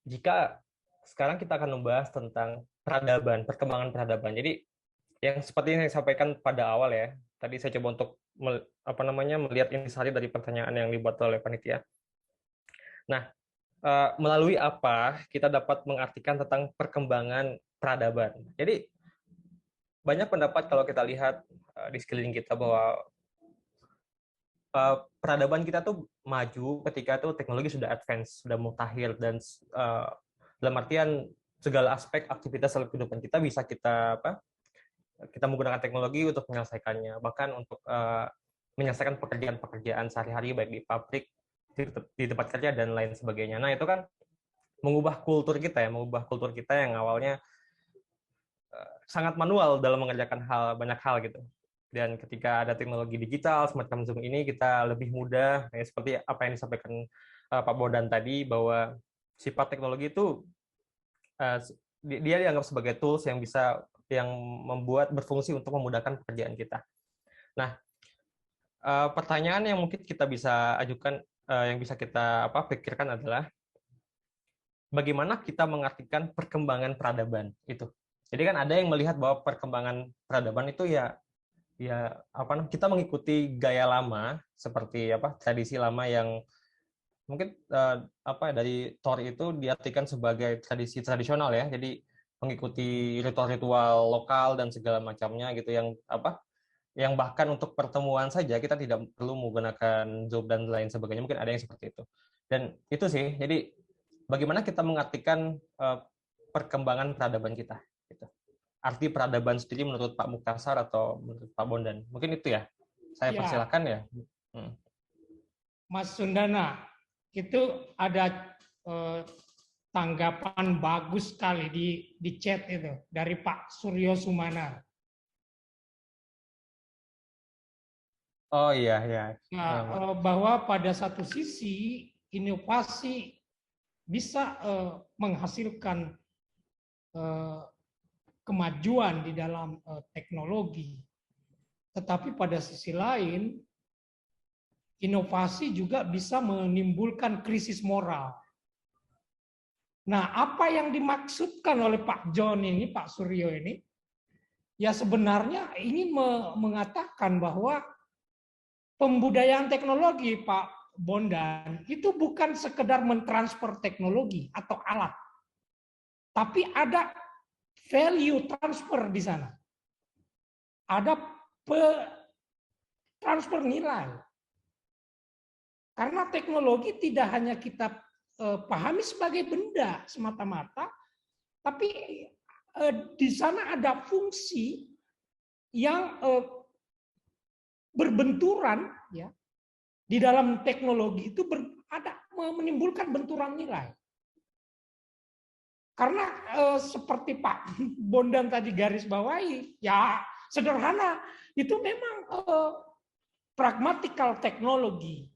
jika sekarang kita akan membahas tentang peradaban, perkembangan peradaban. Jadi yang seperti yang saya sampaikan pada awal ya, tadi saya coba untuk melihat intisari dari pertanyaan yang dibuat oleh panitia. Nah, melalui apa kita dapat mengartikan tentang perkembangan peradaban. Jadi banyak pendapat kalau kita lihat di sekeliling kita bahwa peradaban kita tuh maju ketika tuh teknologi sudah advance, sudah mutakhir, dan dalam artian segala aspek aktivitas dalam kehidupan kita bisa kita menggunakan teknologi untuk menyelesaikannya, bahkan untuk menyelesaikan pekerjaan-pekerjaan sehari-hari baik di pabrik, di tempat kerja dan lain sebagainya. Nah, itu kan mengubah kultur kita yang awalnya sangat manual dalam mengerjakan banyak hal gitu. Dan ketika ada teknologi digital semacam Zoom ini, kita lebih mudah, seperti apa yang disampaikan Pak Bondan tadi, bahwa sifat teknologi itu dia dianggap sebagai tools yang membuat berfungsi untuk memudahkan pekerjaan kita. Nah, pertanyaan yang mungkin kita bisa ajukan, yang bisa kita pikirkan adalah bagaimana kita mengartikan perkembangan peradaban itu. Jadi kan ada yang melihat bahwa perkembangan peradaban itu ya kita mengikuti gaya lama, seperti tradisi lama yang mungkin dari Thor itu diartikan sebagai tradisi tradisional ya. Jadi mengikuti ritual-ritual lokal dan segala macamnya gitu, yang bahkan untuk pertemuan saja kita tidak perlu menggunakan Zoom dan lain sebagainya. Mungkin ada yang seperti itu. Dan itu sih. Jadi bagaimana kita mengartikan perkembangan peradaban kita gitu. Arti peradaban sendiri menurut Pak Muktasar atau menurut Pak Bondan. Mungkin itu ya. Saya persilakan ya. Mas Sundana, itu ada tanggapan bagus sekali di chat itu dari Pak Suryo Sumana. Oh iya. Nah, bahwa pada satu sisi inovasi bisa menghasilkan kemajuan di dalam teknologi, tetapi pada sisi lain inovasi juga bisa menimbulkan krisis moral. Nah, apa yang dimaksudkan oleh Pak John ini, Pak Suryo ini, ya sebenarnya ingin mengatakan bahwa pembudayaan teknologi, Pak Bondan, itu bukan sekedar mentransfer teknologi atau alat, tapi ada value transfer di sana. Ada transfer nilai. Karena teknologi tidak hanya kita pahami sebagai benda semata-mata, tapi di sana ada fungsi yang berbenturan, ya, di dalam teknologi itu menimbulkan benturan nilai. Karena seperti Pak Bondan tadi garis bawahi, ya sederhana, itu memang pragmatikal teknologi,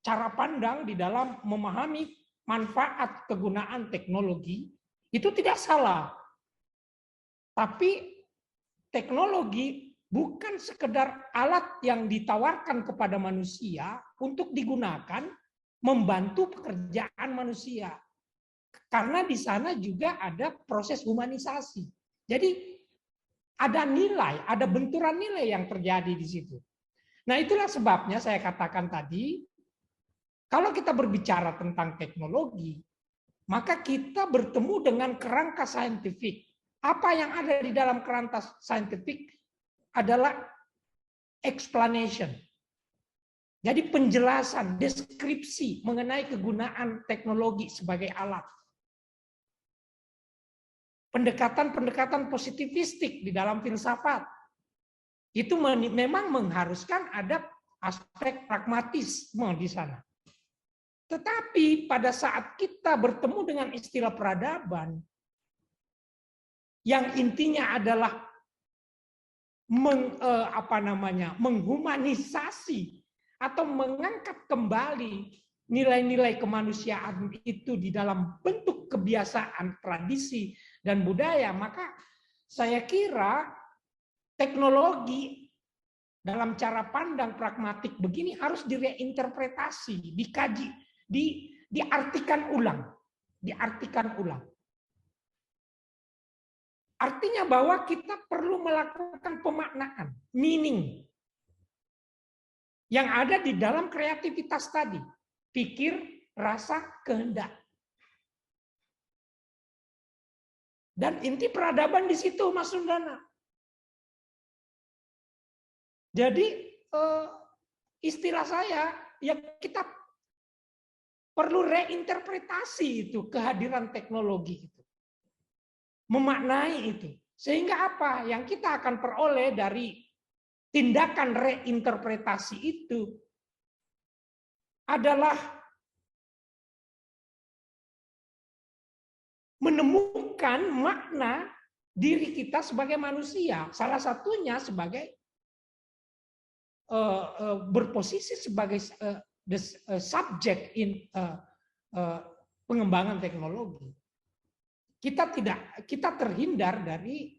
cara pandang di dalam memahami manfaat kegunaan teknologi itu tidak salah. Tapi teknologi bukan sekedar alat yang ditawarkan kepada manusia untuk digunakan membantu pekerjaan manusia. Karena di sana juga ada proses humanisasi. Jadi ada nilai, ada benturan nilai yang terjadi di situ. Nah, itulah sebabnya saya katakan tadi, kalau kita berbicara tentang teknologi, maka kita bertemu dengan kerangka saintifik. Apa yang ada di dalam kerangka saintifik adalah explanation. Jadi penjelasan, deskripsi mengenai kegunaan teknologi sebagai alat. Pendekatan-pendekatan positivistik di dalam filsafat. Itu memang mengharuskan ada aspek pragmatisme di sana. Tetapi pada saat kita bertemu dengan istilah peradaban, yang intinya adalah menghumanisasi atau mengangkat kembali nilai-nilai kemanusiaan itu di dalam bentuk kebiasaan, tradisi, dan budaya, maka saya kira teknologi dalam cara pandang pragmatik begini harus direinterpretasi, dikaji, diartikan ulang. Artinya bahwa kita perlu melakukan pemaknaan, meaning yang ada di dalam kreativitas tadi, pikir, rasa, kehendak. Dan inti peradaban di situ, Mas Sundana. Jadi istilah saya, ya kita perlu reinterpretasi itu kehadiran teknologi itu, memaknai itu, sehingga apa yang kita akan peroleh dari tindakan reinterpretasi itu adalah menemukan makna diri kita sebagai manusia, salah satunya sebagai berposisi sebagai subjek in pengembangan teknologi. Kita terhindar dari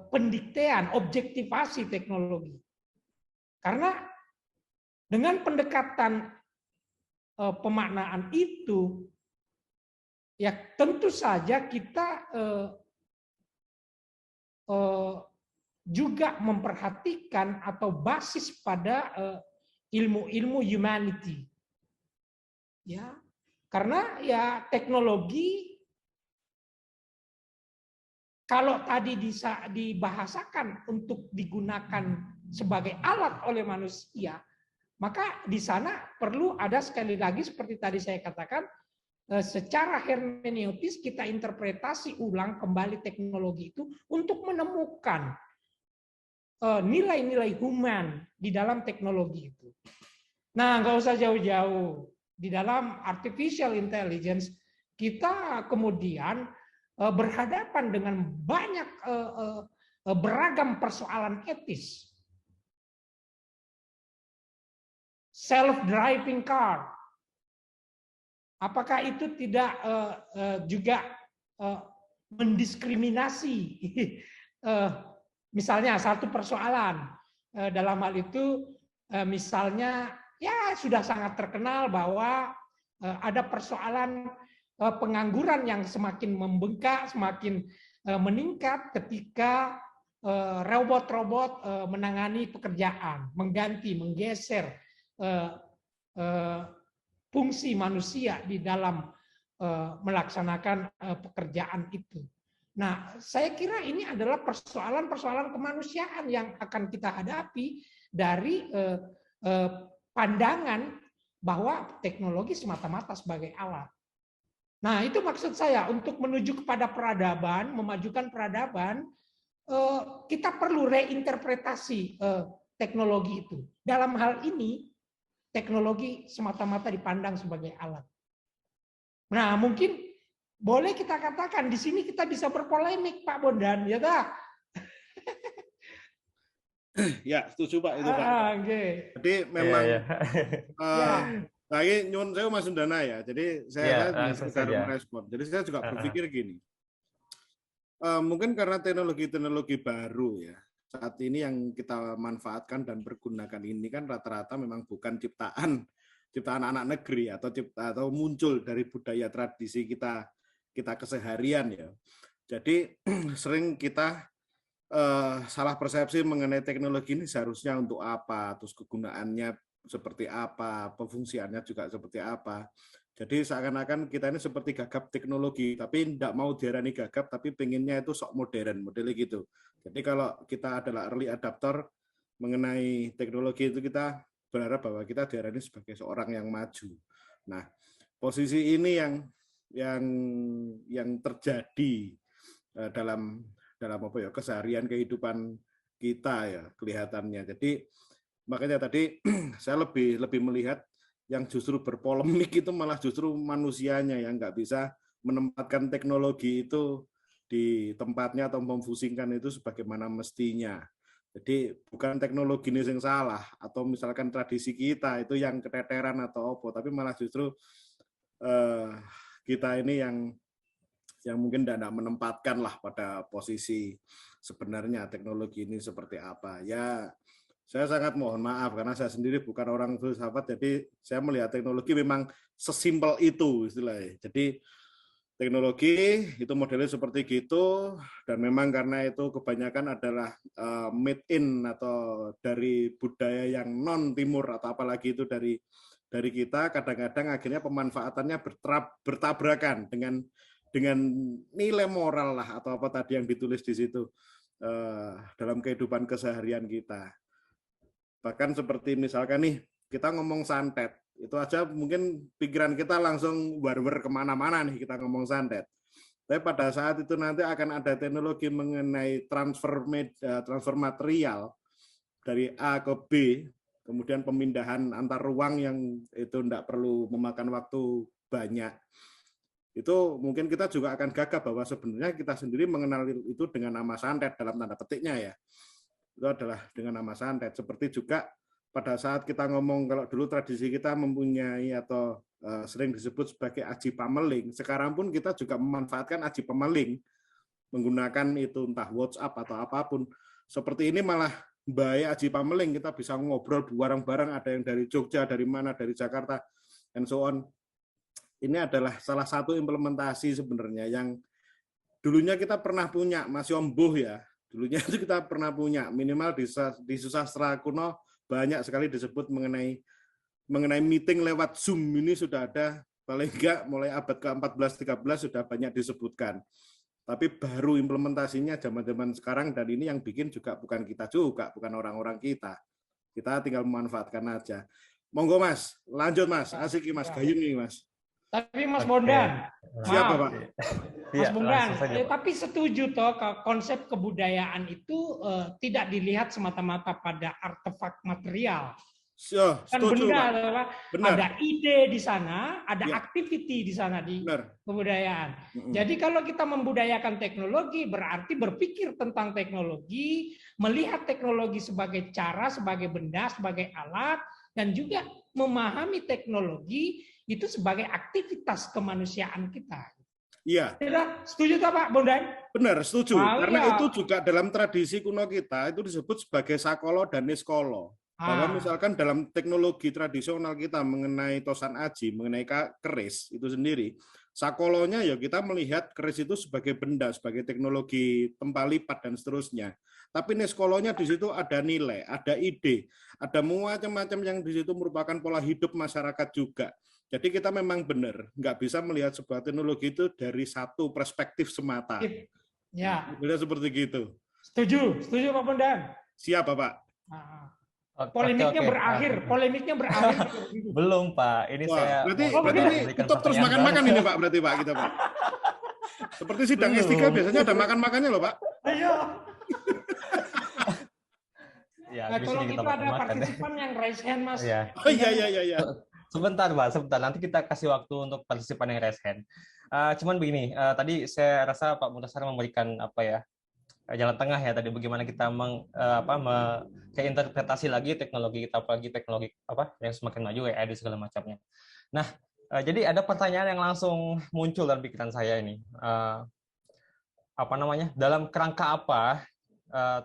pendiktean, objektivasi teknologi. Karena dengan pendekatan pemaknaan itu, ya tentu saja kita juga memperhatikan atau basis pada ilmu-ilmu humanity. Ya, karena ya teknologi kalau tadi dibahasakan untuk digunakan sebagai alat oleh manusia, maka di sana perlu ada sekali lagi seperti tadi saya katakan, secara hermeneutis kita interpretasi ulang kembali teknologi itu untuk menemukan nilai-nilai human di dalam teknologi itu. Nah, nggak usah jauh-jauh. Di dalam artificial intelligence, kita kemudian berhadapan dengan banyak beragam persoalan etis. Self-driving car. Apakah itu tidak juga mendiskriminasi? Misalnya satu persoalan dalam hal itu, misalnya ya sudah sangat terkenal bahwa ada persoalan pengangguran yang semakin membengkak, semakin meningkat ketika robot-robot menangani pekerjaan, mengganti, menggeser fungsi manusia di dalam melaksanakan pekerjaan itu. Nah, saya kira ini adalah persoalan-persoalan kemanusiaan yang akan kita hadapi dari pandangan bahwa teknologi semata-mata sebagai alat. Nah, itu maksud saya untuk menuju kepada peradaban, memajukan peradaban, kita perlu reinterpretasi teknologi itu. Dalam hal ini, teknologi semata-mata dipandang sebagai alat. Nah, mungkin boleh kita katakan di sini kita bisa berpolemik, Pak Bondan, ya tak? Ya, setuju Pak itu Pak. Okay. Jadi memang Ya. lagi nyun saya Mas Sundana ya. Jadi saya sekedar merespon. Jadi saya juga berpikir gini. Mungkin karena teknologi-teknologi baru ya saat ini yang kita manfaatkan dan pergunakan ini kan rata-rata memang bukan ciptaan anak negeri atau muncul dari budaya tradisi kita keseharian ya. Jadi sering kita salah persepsi mengenai teknologi ini seharusnya untuk apa, terus kegunaannya seperti apa, pemfungsiannya juga seperti apa. Jadi seakan-akan kita ini seperti gagap teknologi, tapi tidak mau diarani gagap, tapi pengennya itu sok modern, modelnya gitu. Jadi kalau kita adalah early adapter mengenai teknologi itu kita berharap bahwa kita diarani sebagai seorang yang maju. Nah, posisi ini yang terjadi dalam apa ya keseharian kehidupan kita ya kelihatannya. Jadi makanya tadi saya lebih melihat yang justru berpolemik itu malah justru manusianya yang nggak bisa menempatkan teknologi itu di tempatnya atau memfungsikan itu sebagaimana mestinya. Jadi bukan teknologi ini yang salah atau misalkan tradisi kita itu yang keteteran atau apa, tapi malah justru kita ini yang mungkin tidak menempatkan lah pada posisi sebenarnya teknologi ini seperti apa. Ya, saya sangat mohon maaf karena saya sendiri bukan orang filsafat, jadi saya melihat teknologi memang sesimpel itu istilahnya. Jadi teknologi itu modelnya seperti gitu, dan memang karena itu kebanyakan adalah made in atau dari budaya yang non timur atau apalagi itu dari kita, kadang-kadang akhirnya pemanfaatannya bertabrakan dengan nilai moral lah atau apa tadi yang ditulis di situ dalam kehidupan keseharian kita. Bahkan seperti misalkan nih kita ngomong santet, itu aja mungkin pikiran kita langsung war-war kemana-mana nih kita ngomong santet. Tapi pada saat itu nanti akan ada teknologi mengenai transfer material dari A ke B, kemudian pemindahan antar ruang yang itu tidak perlu memakan waktu banyak. Itu mungkin kita juga akan gagap bahwa sebenarnya kita sendiri mengenal itu dengan nama santet dalam tanda petiknya ya. Itu adalah dengan nama santet. Seperti juga pada saat kita ngomong kalau dulu tradisi kita mempunyai atau sering disebut sebagai aji pameling, sekarang pun kita juga memanfaatkan aji pameling menggunakan itu entah WhatsApp atau apapun. Seperti ini malah baik aji pameling, kita bisa ngobrol bareng-bareng, ada yang dari Jogja, dari mana, dari Jakarta, and so on. Ini adalah salah satu implementasi sebenarnya yang dulunya kita pernah punya, Mas Yomboh ya. Dulunya itu kita pernah punya, minimal di sastra kuno banyak sekali disebut mengenai meeting lewat Zoom. Ini sudah ada, paling enggak mulai abad ke-14-13 sudah banyak disebutkan. Tapi baru implementasinya zaman-zaman sekarang, dan ini yang bikin juga bukan kita juga, bukan orang-orang kita. Kita tinggal memanfaatkan aja. Monggo Mas, lanjut Mas, asik Mas, gayung nih Mas. Tapi Mas Bondan, siapa Pak? Mas Bondan, tapi setuju toh konsep kebudayaan itu tidak dilihat semata-mata pada artefak material. Kan benda, ada ide di sana, ada activity di sana di kebudayaan. Jadi kalau kita membudayakan teknologi berarti berpikir tentang teknologi, melihat teknologi sebagai cara, sebagai benda, sebagai alat, dan juga memahami teknologi itu sebagai aktivitas kemanusiaan kita. Iya. Setuju tak Pak Bondan? Benar, setuju. Karena itu juga dalam tradisi kuno kita itu disebut sebagai sakolo dan niskolo. Bahwa misalkan dalam teknologi tradisional kita mengenai tosan aji, mengenai keris itu sendiri, sakolonya ya kita melihat keris itu sebagai benda, sebagai teknologi tempat lipat dan seterusnya. Tapi niskolonya di situ ada nilai, ada ide, ada macam-macam yang di situ merupakan pola hidup masyarakat juga. Jadi kita memang benar, nggak bisa melihat sebuah teknologi itu dari satu perspektif semata. Ya. Benar seperti gitu. Setuju Pak Bondan. Siap Bapak. Polemiknya oke. berakhir, polemiknya berakhir. Belum, Pak. Ini Wah, saya berarti mau berarti ini memberikan tetap terus pertanyaan makan-makan baru. ini Pak, berarti Pak kita Pak. Seperti sidang S3 Belum. biasanya ada makan-makannya loh Pak. Ayo. Ya, Nah, di tolong sini itu kita ada makan-makan. partisipan yang raise hand, Mas. Ya. Oh iya. Sebentar, Pak. Sebentar. Nanti kita kasih waktu untuk partisipan yang raise hand. Cuman begini, tadi saya rasa Pak Muntasar memberikan apa ya, jalan tengah ya tadi bagaimana kita interpretasi lagi teknologi kita, apalagi teknologi apa yang semakin maju AI dan segala macamnya. Nah, jadi ada pertanyaan yang langsung muncul dalam pikiran saya ini. Dalam kerangka apa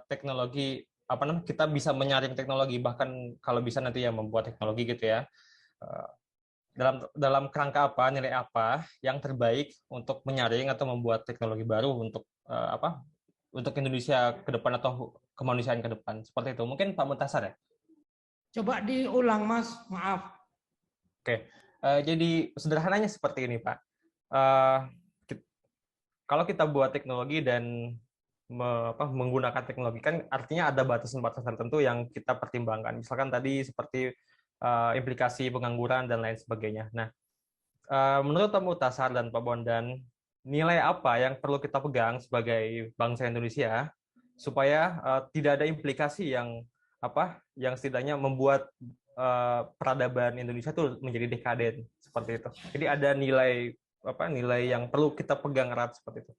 teknologi kita bisa menyaring teknologi, bahkan kalau bisa nanti ya membuat teknologi gitu ya. Dalam kerangka apa, nilai apa yang terbaik untuk menyaring atau membuat teknologi baru untuk untuk Indonesia ke depan atau kemanusiaan ke depan, seperti itu. Mungkin Pak Muntasar ya? Coba diulang, Mas. Maaf. Oke. Jadi sederhananya seperti ini, Pak. Kalau kita buat teknologi dan menggunakan teknologi, kan artinya ada batasan-batasan tertentu yang kita pertimbangkan. Misalkan tadi seperti implikasi pengangguran dan lain sebagainya. Nah, menurut Pak Muntasar dan Pak Bondan, nilai apa yang perlu kita pegang sebagai bangsa Indonesia supaya tidak ada implikasi yang setidaknya membuat peradaban Indonesia itu menjadi dekaden seperti itu. Jadi ada nilai yang perlu kita pegang erat seperti itu.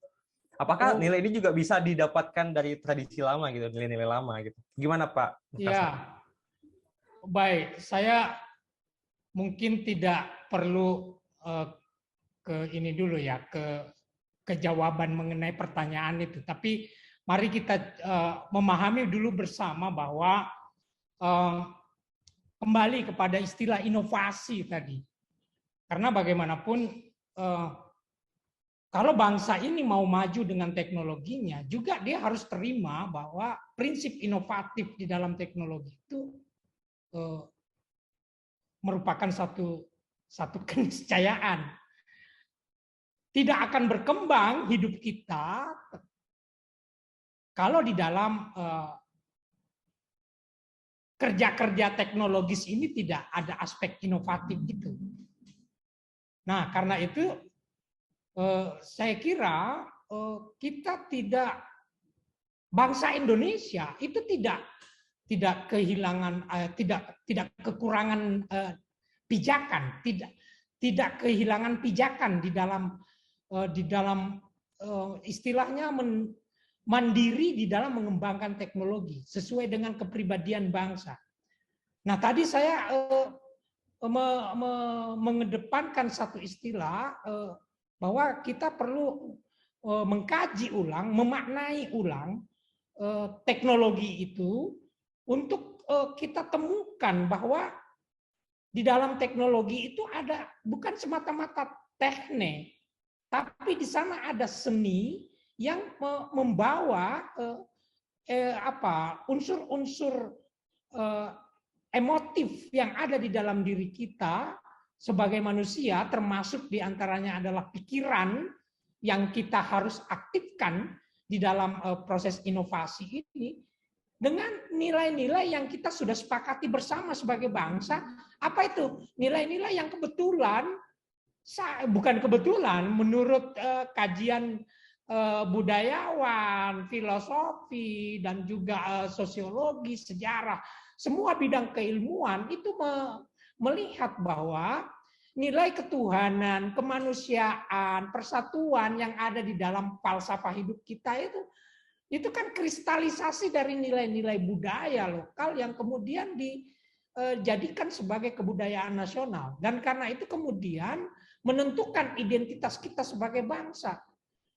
Apakah nilai ini juga bisa didapatkan dari tradisi lama gitu, nilai-nilai lama gitu? Gimana Pak Muntasar? Ya, baik. Saya mungkin tidak perlu ke ini dulu ya, ke jawaban mengenai pertanyaan itu. Tapi mari kita memahami dulu bersama bahwa kembali kepada istilah inovasi tadi. Karena bagaimanapun kalau bangsa ini mau maju dengan teknologinya, juga dia harus terima bahwa prinsip inovatif di dalam teknologi itu merupakan satu keniscayaan. Tidak akan berkembang hidup kita kalau di dalam kerja-kerja teknologis ini tidak ada aspek inovatif itu. Nah, karena itu saya kira kita bangsa Indonesia itu tidak kehilangan tidak kekurangan pijakan, tidak kehilangan pijakan di dalam istilahnya mandiri di dalam mengembangkan teknologi sesuai dengan kepribadian bangsa. Nah, tadi saya mengedepankan satu istilah bahwa kita perlu mengkaji ulang, memaknai ulang teknologi itu untuk kita temukan bahwa di dalam teknologi itu ada bukan semata-mata teknik, tapi di sana ada seni yang membawa unsur-unsur emotif yang ada di dalam diri kita sebagai manusia, termasuk diantaranya adalah pikiran yang kita harus aktifkan di dalam proses inovasi ini dengan nilai-nilai yang kita sudah sepakati bersama sebagai bangsa. Apa itu? Nilai-nilai yang bukan kebetulan menurut kajian budayawan, filosofi, dan juga sosiologi, sejarah, semua bidang keilmuan itu melihat bahwa nilai ketuhanan, kemanusiaan, persatuan yang ada di dalam falsafah hidup kita itu kan kristalisasi dari nilai-nilai budaya lokal yang kemudian dijadikan sebagai kebudayaan nasional. Dan karena itu kemudian menentukan identitas kita sebagai bangsa.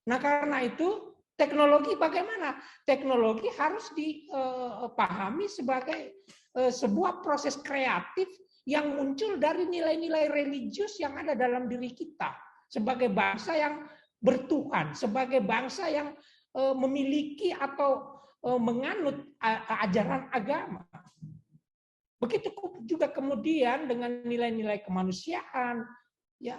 Nah, karena itu teknologi bagaimana? Teknologi harus dipahami sebagai sebuah proses kreatif yang muncul dari nilai-nilai religius yang ada dalam diri kita sebagai bangsa yang bertuhan, sebagai bangsa yang memiliki atau menganut ajaran agama. Begitu juga kemudian dengan nilai-nilai kemanusiaan, ya,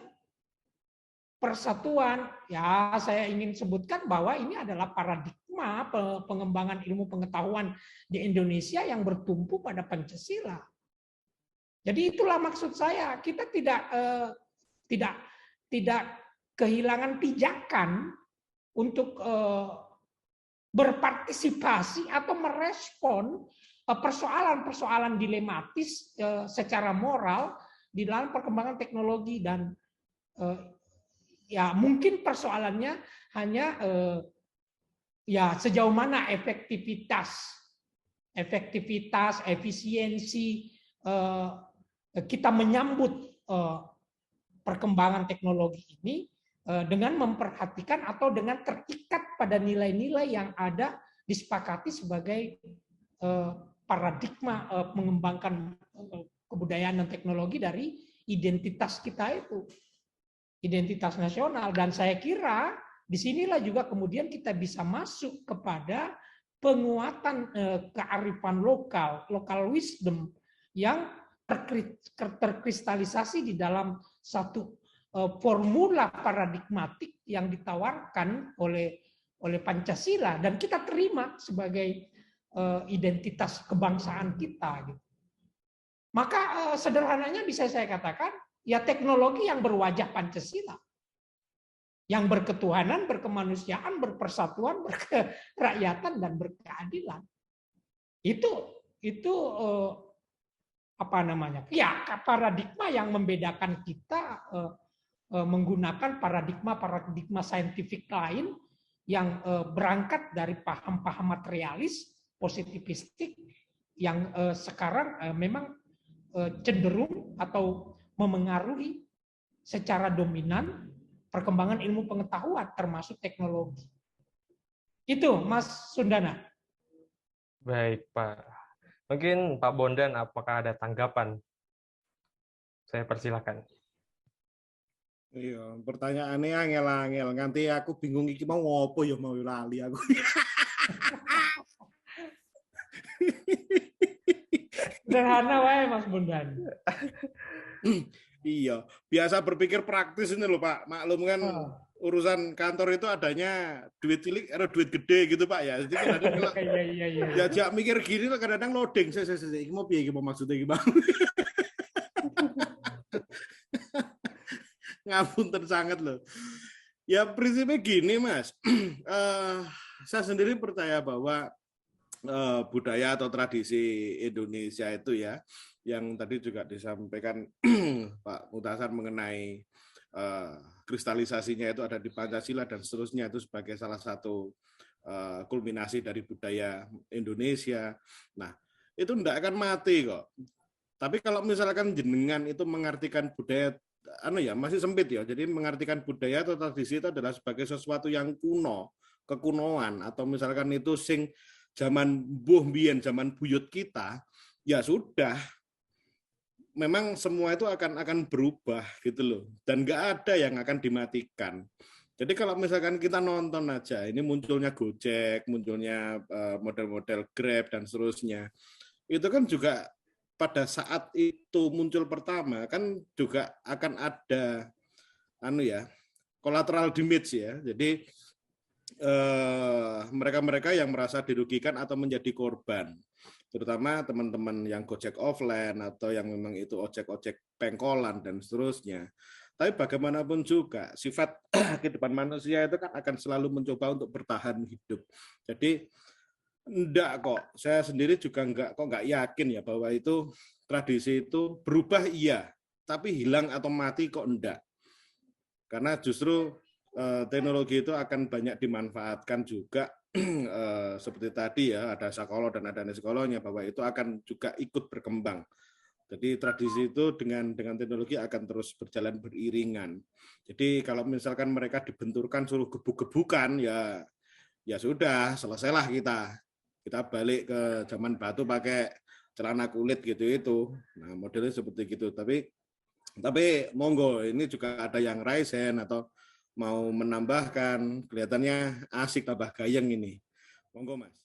persatuan. Ya, saya ingin sebutkan bahwa ini adalah paradigma pengembangan ilmu pengetahuan di Indonesia yang bertumpu pada Pancasila. Jadi itulah maksud saya, kita tidak kehilangan pijakan untuk berpartisipasi atau merespon persoalan-persoalan dilematis secara moral di dalam perkembangan teknologi. Dan ya mungkin persoalannya hanya ya sejauh mana efektivitas, efisiensi kita menyambut perkembangan teknologi ini dengan memperhatikan atau dengan terikat pada nilai-nilai yang ada disepakati sebagai paradigma mengembangkan kebudayaan dan teknologi dari identitas kita itu, identitas nasional. Dan saya kira disinilah juga kemudian kita bisa masuk kepada penguatan kearifan lokal, local wisdom yang terkristalisasi di dalam satu formula paradigmatik yang ditawarkan oleh Pancasila dan kita terima sebagai identitas kebangsaan kita. Gitu. Maka sederhananya bisa saya katakan ya teknologi yang berwajah Pancasila, yang berketuhanan, berkemanusiaan, berpersatuan, berkerakyatan dan berkeadilan. Itu apa namanya? Ya paradigma yang membedakan kita menggunakan paradigma saintifik lain yang berangkat dari paham-paham materialis, positivistik, yang sekarang memang cenderung atau memengaruhi secara dominan perkembangan ilmu pengetahuan termasuk teknologi. Itu Mas Sundana. Baik Pak. Mungkin Pak Bondan apakah ada tanggapan? Saya persilakan. Iya, pertanyaannya angel-angel. Nganti aku bingung iki mau ngopo ya mau lali aku. Sederhana wae Mas Bondan. Iya, biasa berpikir praktis ini loh Pak. Maklum kan urusan kantor itu adanya duit cilik atau duit gede gitu Pak ya. Jadi kadang-kadang kalau diajak mikir gini kadang-kadang loading. Saya mau piye mau maksudnya gimana? Ngapunten sangat loh. Ya prinsipnya gini Mas, saya sendiri percaya bahwa budaya atau tradisi Indonesia itu ya, yang tadi juga disampaikan Pak Mutasan mengenai kristalisasinya itu ada di Pancasila dan seterusnya, itu sebagai salah satu kulminasi dari budaya Indonesia. Nah, itu tidak akan mati kok. Tapi kalau misalkan jenengan itu mengartikan budaya masih sempit ya. Jadi mengartikan budaya atau tradisi itu adalah sebagai sesuatu yang kuno, kekunoan, atau misalkan itu sing zaman mbuh mbiyen, zaman buyut kita, ya sudah. Memang semua itu akan berubah gitu loh. Dan nggak ada yang akan dimatikan. Jadi kalau misalkan kita nonton aja, ini munculnya Gojek, munculnya model-model Grab dan seterusnya. Itu kan juga pada saat itu muncul pertama kan juga akan ada collateral damage ya. Jadi mereka-mereka yang merasa dirugikan atau menjadi korban, terutama teman-teman yang Gojek offline atau yang memang itu ojek-ojek pengkolan dan seterusnya. Tapi bagaimanapun juga sifat kehidupan manusia itu kan akan selalu mencoba untuk bertahan hidup. Jadi enggak kok, saya sendiri juga nggak yakin ya bahwa itu tradisi itu berubah iya, tapi hilang atau mati kok enggak. Karena justru teknologi itu akan banyak dimanfaatkan juga seperti tadi ya, ada psikolog dan ada psikolognya, bahwa itu akan juga ikut berkembang. Jadi tradisi itu dengan teknologi akan terus berjalan beriringan. Jadi kalau misalkan mereka dibenturkan suruh gebuk-gebukan ya sudah, selesailah kita balik ke zaman batu pakai celana kulit gitu itu. Nah, modelnya seperti gitu. Tapi monggo, ini juga ada yang raisen atau mau menambahkan, kelihatannya asik tambah gayeng ini. Monggo Mas.